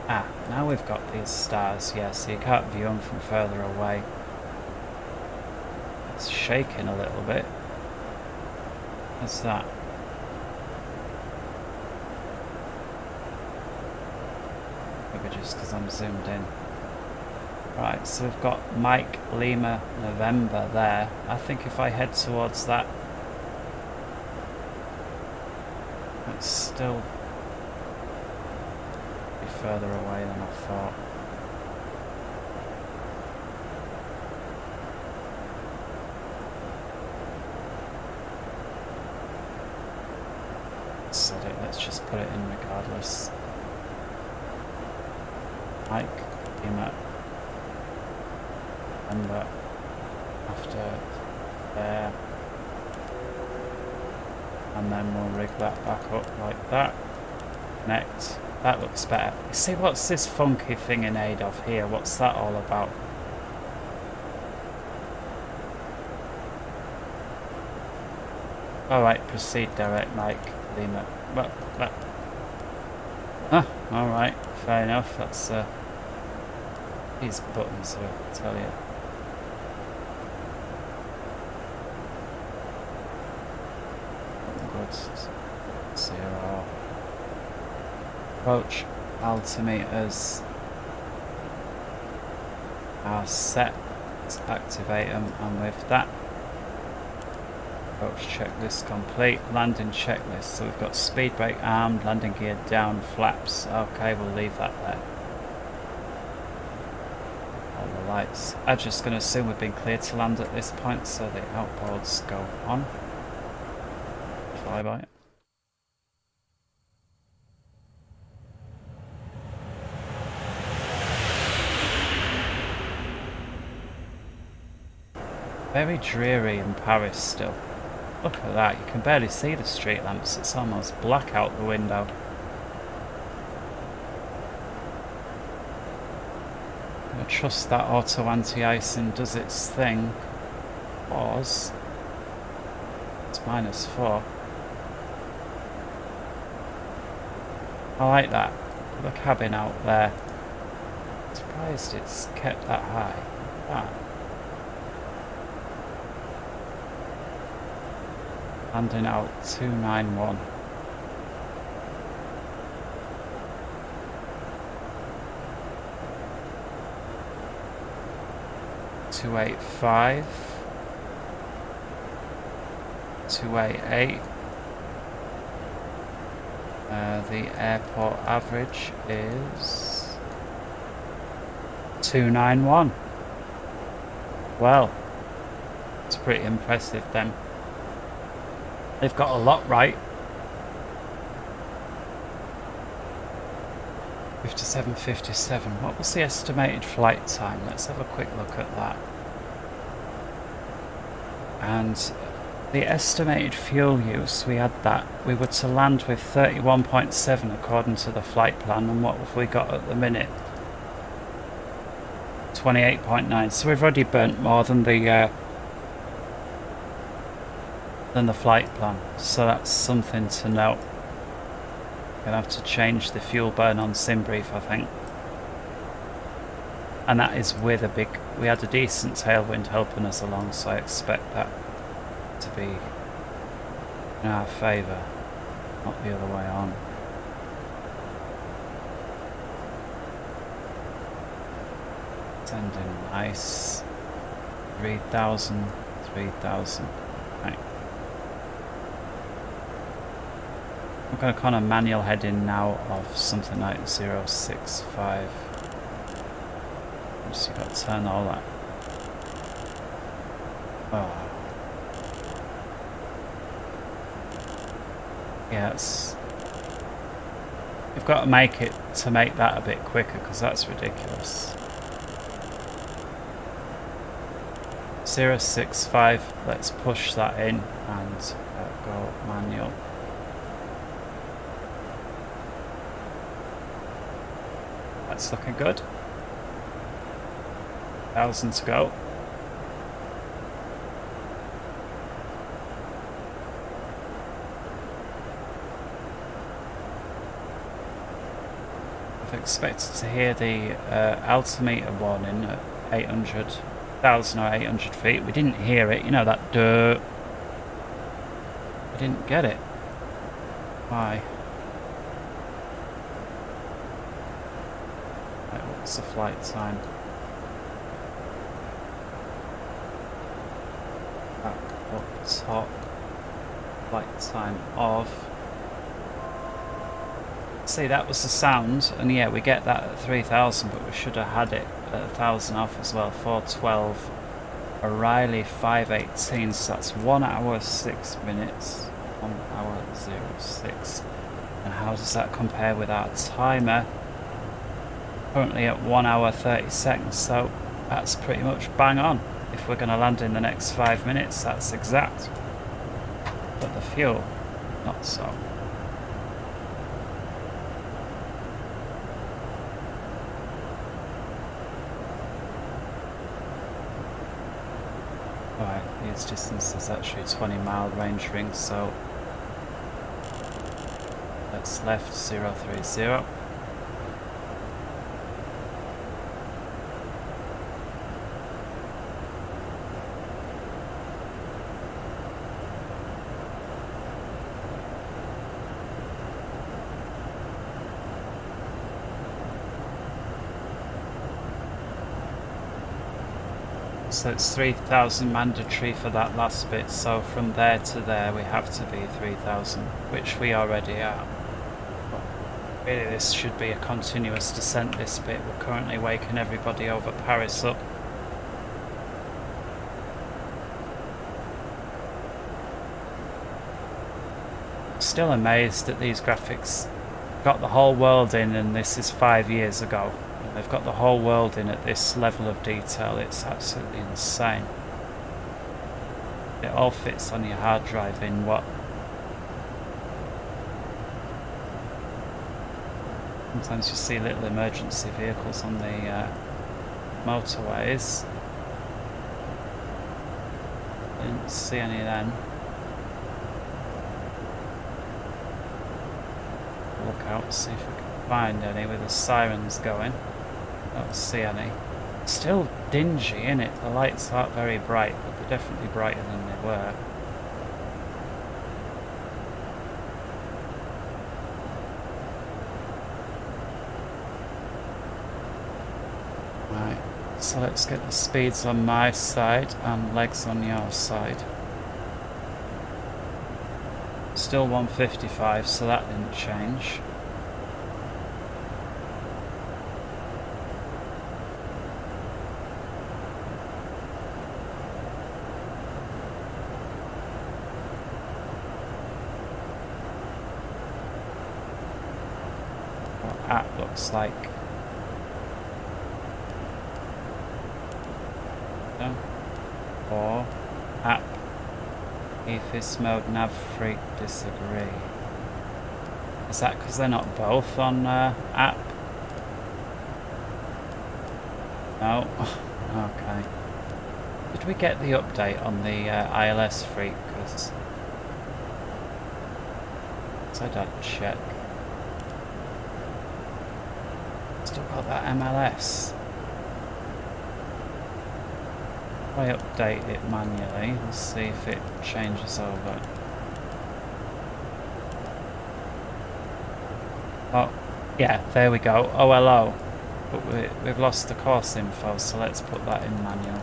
Ah, now we've got these stars. Yeah, so you can't view them from further away. It's shaking a little bit. What's that? Maybe just because I'm zoomed in. Right, so we've got Mike, Lima, November there. I think if I head towards that, it's still be further away than I thought. Set it, let's just put it in regardless. Mike, Lima. And after there, and then we'll rig that back up like that. Connect. That looks better. You see, what's this funky thing in ADOF here? What's that all about? Alright, proceed direct, Mike, Lima. Alright, fair enough. That's these buttons, I'll tell you. Good. 0. Approach altimeters are set. Let's activate them, and with that, approach checklist complete. Landing checklist. So we've got speed brake armed, landing gear down, flaps. Okay, we'll leave that there. All the lights. I'm just going to assume we've been cleared to land at this point, so the outboards go on. Flyby. Very dreary in Paris still. Look at that, you can barely see the street lamps, it's almost black out the window. I trust that auto anti-icing does its thing. Pause. It's -4. I like that. The cabin out there. Surprised it's kept that high. Ah. Landing out 291. $285. 288. The airport average is 291. Well, it's pretty impressive then. They've got a lot right. 57.57. What was the estimated flight time? Let's have a quick look at that. And the estimated fuel use, we had that. We were to land with 31.7 according to the flight plan. And what have we got at the minute? 28.9. So we've already burnt more than the flight plan, so that's something to note. Gonna have to change the fuel burn on SimBrief, I think. And that is with a big... We had a decent tailwind helping us along, so I expect that to be in our favour, not the other way on. Sending nice. 3,000, 3,000. Right. I'm going to kind of manual head in now of something like 065. So you've got to turn all that. Oh. Yes. You've got to make it to make that a bit quicker because that's ridiculous. 065, let's push that in and go manual. That's looking good. 1,000 to go. I've expected to hear the altimeter warning at 800,000 or 800 feet. We didn't hear it, you know, that dirt. We didn't get it. Why? Right, what's the flight time? Back up top. Flight time of... See, that was the sound, and yeah, we get that at 3,000, but we should have had it at 1,000 off as well. 412. O'Reilly 518, so that's 1 hour 6 minutes. 1 hour 06. And how does that compare with our timer? Currently at 1 hour 30 seconds, so that's pretty much bang on. If we're going to land in the next 5 minutes, that's exact. But the fuel, not so. Alright, these distances actually 20-mile range rings, so that's left 030. So it's 3,000 mandatory for that last bit, so from there to there we have to be 3,000, which we already are. But really this should be a continuous descent, this bit. We're currently waking everybody over Paris up. Still amazed that these graphics got the whole world in, and this is 5 years ago. They've got the whole world in at this level of detail. It's absolutely insane. It all fits on your hard drive in what? Sometimes you see little emergency vehicles on the motorways. Didn't see any then. Look out, see if we can find any with the sirens going. Don't see any. Still dingy, innit? The lights aren't very bright, but they're definitely brighter than they were. Right, so let's get the speeds on my side and legs on your side. Still 155, so that didn't change. That looks like. No. Or app. EFIS mode nav freak disagree. Is that because they're not both on app? No. Okay. Did we get the update on the ILS freak? Because I'd have to check. Still got that MLS. I update it manually. Let's see if it changes over. Oh, yeah, there we go. OLO. But we've lost the course info, so let's put that in manual.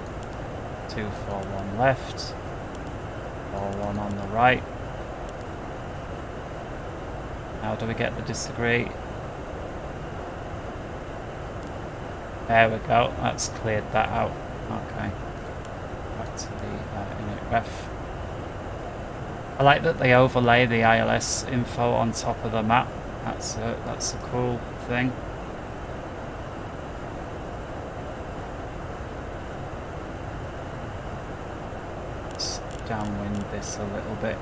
241 left. 41 on the right. How do we get the disagree? There we go. That's cleared that out. Okay. Back to the init ref. I like that they overlay the ILS info on top of the map. That's a cool thing. Let's downwind this a little bit.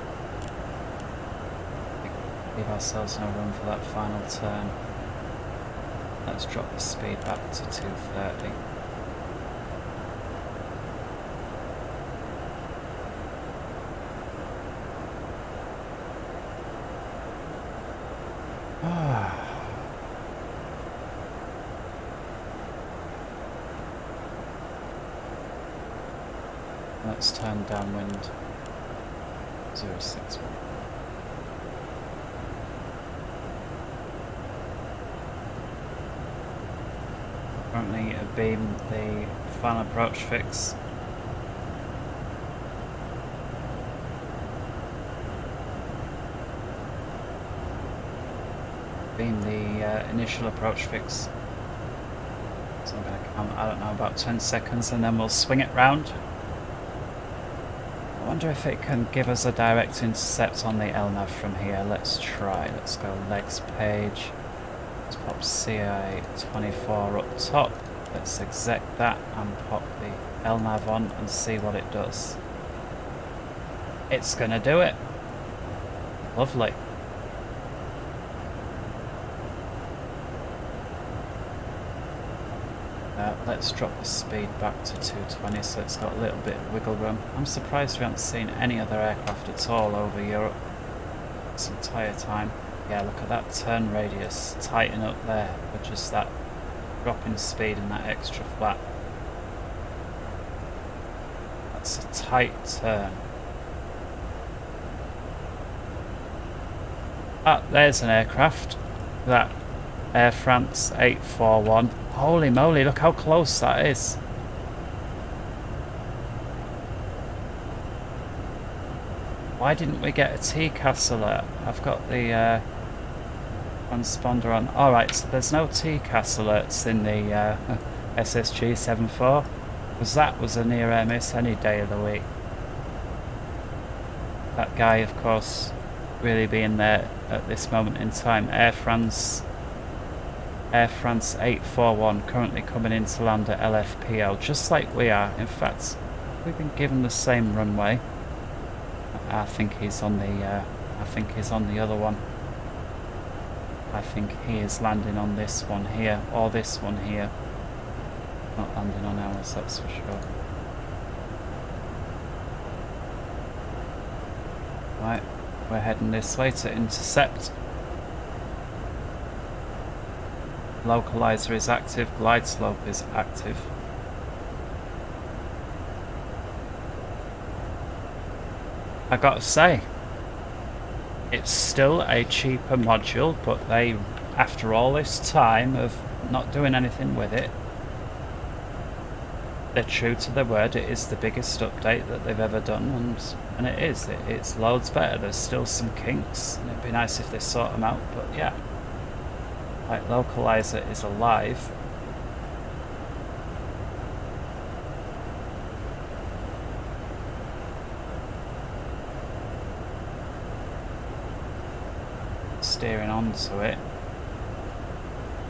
Give ourselves no room for that final turn. Let's drop the speed back to 230. Let's turn downwind 061. Currently beam the final approach fix. Beam the initial approach fix. So I'm going to count, I don't know, about 10 seconds and then we'll swing it round. I wonder if it can give us a direct intercept on the LNAV from here. Let's try. Let's go legs page. Let's pop CI24 up top. Let's exec that and pop the LNAV on and see what it does. It's going to do it. Lovely. Let's drop the speed back to 220 so it's got a little bit of wiggle room. I'm surprised we haven't seen any other aircraft at all over Europe this entire time. Yeah, look at that turn radius tighten up there with just that drop in speed and that extra flat. That's a tight turn. Ah, there's an aircraft. That Air France 841. Holy moly, look how close that is. Why didn't we get a TCAS alert? I've got the transponder on. Alright, so there's no TCAS alerts in the SSG 74. Because that was a near air miss any day of the week. That guy, of course, really being there at this moment in time. Air France 841 currently coming in to land at LFPO, just like we are. In fact, we've been given the same runway. I think he's on the other one. I think he is landing on this one here, or this one here. Not landing on ours, that's for sure. Right, we're heading this way to intercept. Localizer is active, glide slope is active. I gotta say, it's still a cheaper module, but they, after all this time of not doing anything with it, they're true to their word. It is the biggest update that they've ever done, and it is. It's loads better. There's still some kinks, and it'd be nice if they sort them out, but yeah. Like, localizer is alive. Steering onto it.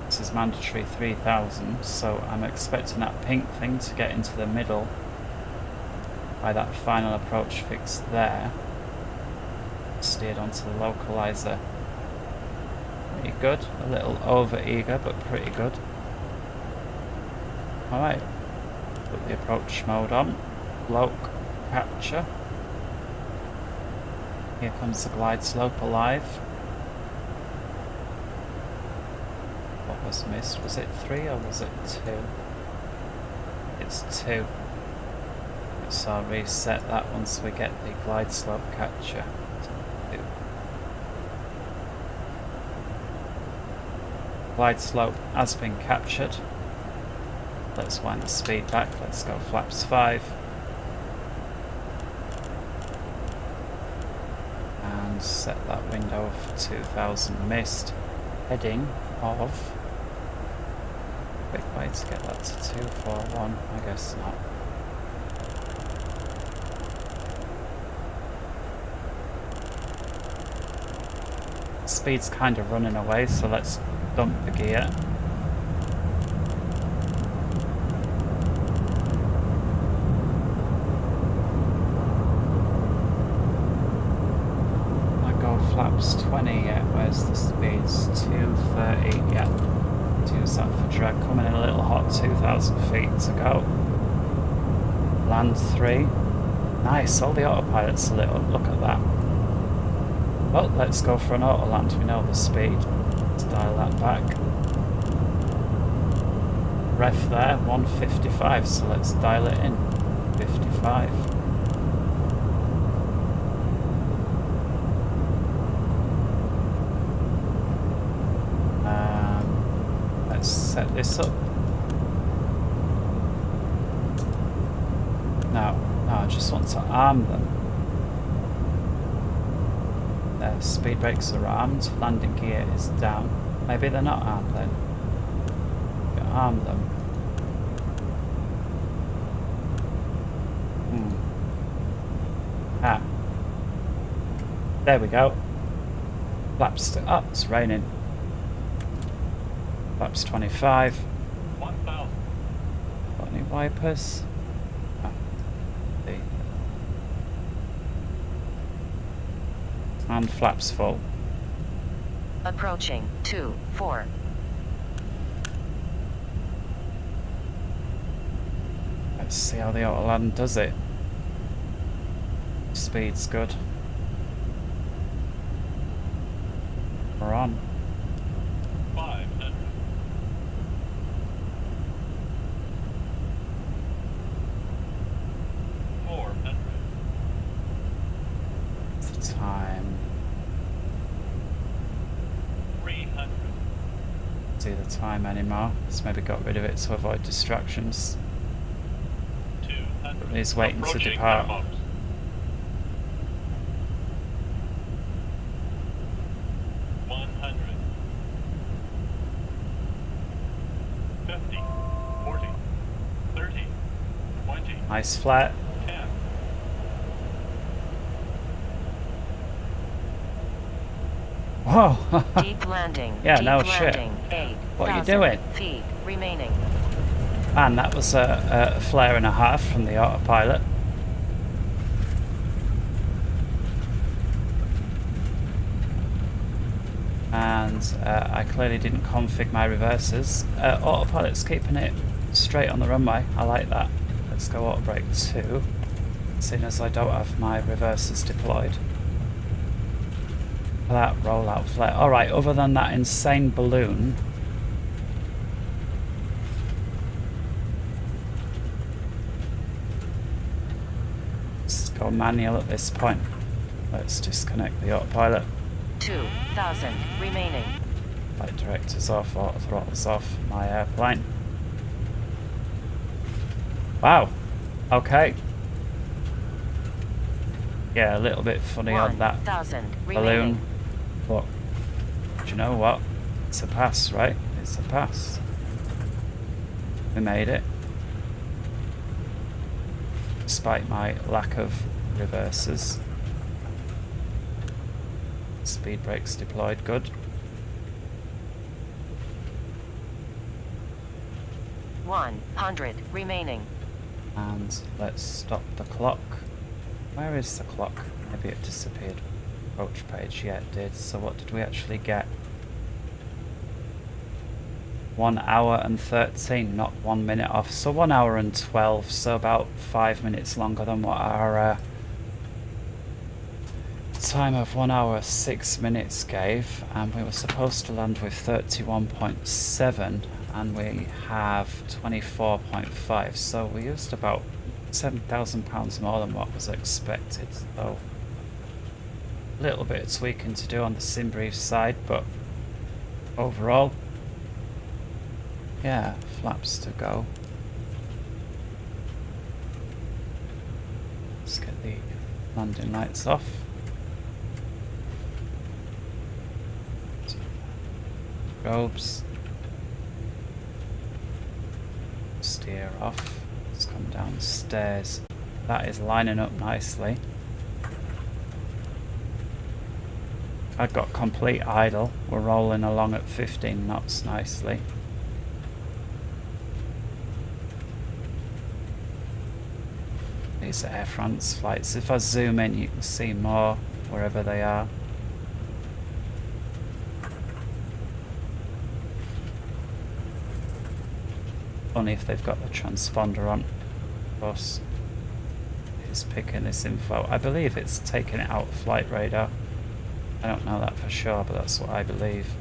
This is mandatory 3000, so I'm expecting that pink thing to get into the middle by that final approach fix there. Steered onto the localizer. Pretty good, a little over eager, but pretty good. Alright, put the approach mode on, loc capture. Here comes the glide slope alive. What was missed? Was it 3 or was it 2? It's 2. So I'll reset that once we get the glide slope capture. Glide slope has been captured. Let's wind the speed back. Let's go flaps 5. And set that window for 2000 mist. Heading of... Quick way to get that to 241. I guess not. Speed's kind of running away, so let's dump the gear. I go flaps 20 yet. Where's the speeds? 230. Yeah. Use that for drag. Coming in a little hot. 2,000 feet to go. Land 3. Nice. All the autopilot's lit up. Look at that. Well, let's go for an auto land. We know the speed. Let's dial that back. Ref there, 155, so let's dial it in. 55. Let's set this up. No, I just want to arm them. Their speed brakes are armed, landing gear is down. Maybe they're not armed then. You arm them. Ah. There we go. Flaps to up, it's raining. Flaps 25. 1,000. Got any wipers? Oh. See. And flaps full. Approaching 2-4. Let's see how the auto land does it. Speed's good. We're on. 500. What's the time? 300. See the time anymore. Let's maybe got rid of it to avoid distractions. 200. He's waiting to Approaching depart. minimums. 100. 50. 40. 30. 20. Nice flat. 10. Whoa! Deep landing. Yeah, Deep no shit. landing. 8. What are you doing? Feet remaining. And that was a flare and a half from the autopilot. And I clearly didn't config my reversers. Autopilot's keeping it straight on the runway. I like that. Let's go auto brake 2, seeing as I don't have my reversers deployed. That rollout flare. Alright, other than that insane balloon, let's go manual at this point. Let's disconnect the autopilot. 2,000 remaining. Flight director's off, auto throttle's off, my airplane. Wow. Okay. Yeah, a little bit funny on that 1,000 balloon. remaining. But do you know what? It's a pass, right? It's a pass. We made it. Despite my lack of reversers. Speed brakes deployed, good. 100 remaining. And let's stop the clock. Where is the clock? Maybe it disappeared. Approach page, yeah it did. So what did we actually get? 1 hour and 13, not 1 minute off. So 1 hour and 12, so about 5 minutes longer than what our time of 1 hour 6 minutes gave. And we were supposed to land with 31.7 and we have 24.5, so we used about £7,000 more than what was expected, though. A little bit of tweaking to do on the sim brief side, but overall, yeah, flaps to go. Let's get the landing lights off. Robes. Steer off. Let's come downstairs. That is lining up nicely. I've got complete idle. We're rolling along at 15 knots nicely. These are Air France flights. If I zoom in, you can see more wherever they are. Only if they've got the transponder on. Of course, it's picking this info. I believe it's taking it out of flight radar. I don't know that for sure, but that's what I believe.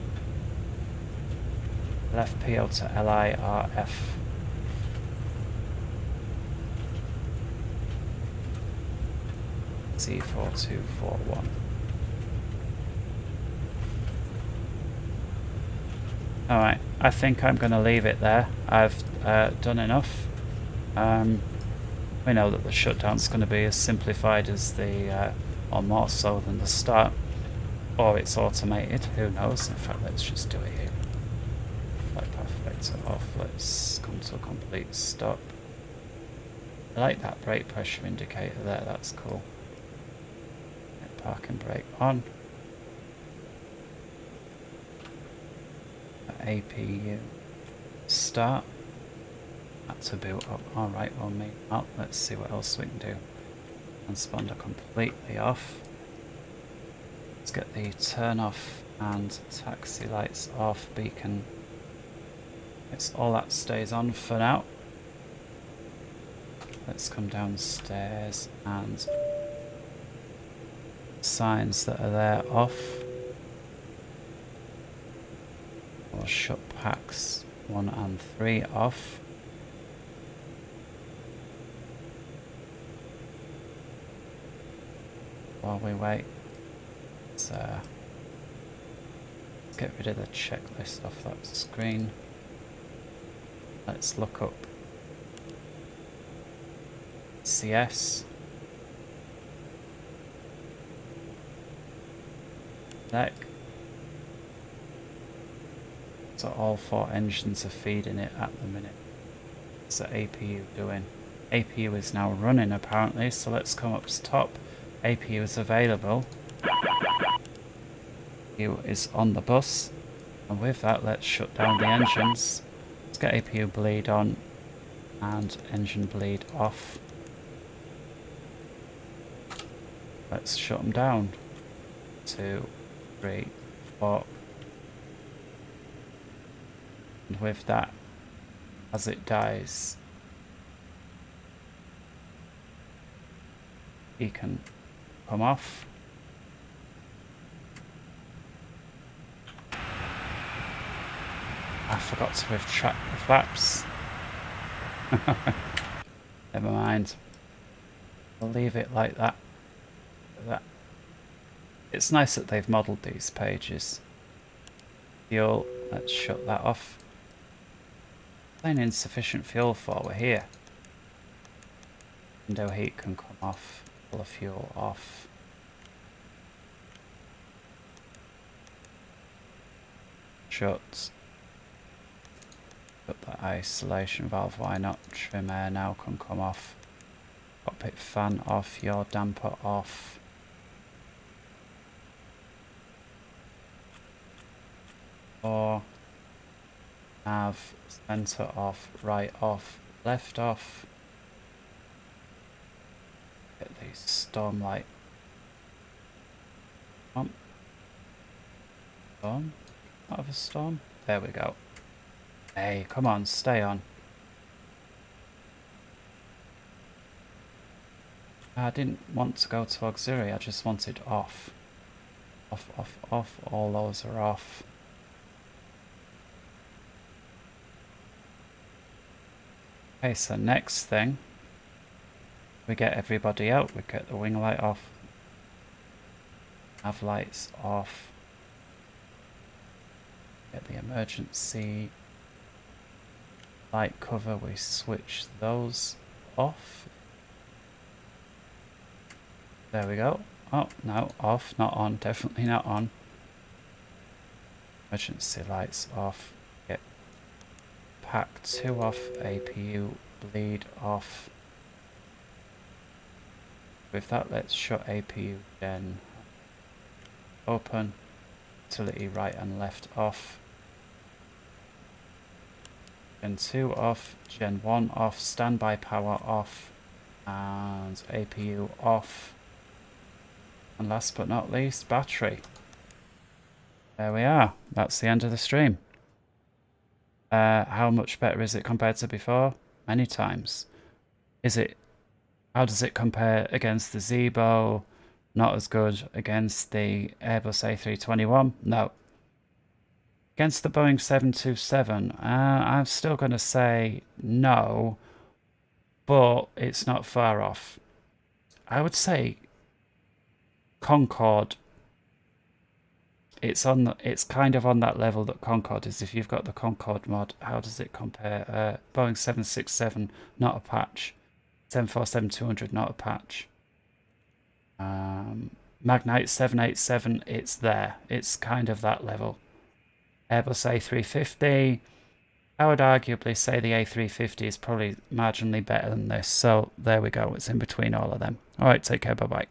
LFPO to LIRF. C4241. Alright, I think I'm going to leave it there. I've done enough. We know that the shutdown's going to be as simplified as the, or more so than the start. Or it's automated, who knows. In fact, let's just do it here. Flight path vector off, let's come to a complete stop. I like that brake pressure indicator there, that's cool. Get parking brake on. APU start. That's a boot up. Alright, we'll meet up. Let's see what else we can do. Transponder completely off. Let's get the turn off and taxi lights off, beacon. It's all that stays on for now. Let's come downstairs and signs that are there off. Or shut packs 1 and 3 off. While we wait, let's get rid of the checklist off that screen. Let's look up CS. Deck. So all 4 engines are feeding it at the minute. What's the APU doing? APU is now running apparently, so let's come up to top. APU is available. APU is on the bus. And with that, let's shut down the engines. Let's get APU bleed on and engine bleed off. Let's shut them down. 2, 3, 4. And with that, as it dies, he can come off. I forgot to retract the flaps. Never mind. We'll leave it like that. It's nice that they've modelled these pages. Fuel, let's shut that off. Plane insufficient fuel for, we're here. Window heat can come off. Full of fuel off. Shut. Put the isolation valve, why not? Trim air now can come off. Cockpit fan off, yaw damper off. Or nav, center off, right off, left off. Get the storm light on. Storm? Out of a storm? There we go. Hey, come on, stay on. I didn't want to go to auxiliary, I just wanted off. Off, off, off, all those are off. Okay, so next thing We get everybody out. We get the wing light off. Nav lights off. Get the emergency light cover. We switch those off. There we go. Oh, no, off, not on. Definitely not on. Emergency lights off. Get pack 2 off. APU bleed off. With that, let's shut APU gen open. Utility right and left off. Gen 2 off. Gen 1 off. Standby power off. And APU off. And last but not least, battery. There we are. That's the end of the stream. How much better is it compared to before? Many times. How does it compare against the Zebo? Not as good. Against the Airbus A321? No. Against the Boeing 727, I'm still going to say no, but it's not far off. I would say Concorde, it's kind of on that level that Concorde is. If you've got the Concorde mod, how does it compare? Boeing 767, not a patch. 747-200, not a patch. Magnite 787, it's there. It's kind of that level. Airbus A350, I would arguably say the A350 is probably marginally better than this. So there we go. It's in between all of them. All right, take care. Bye-bye.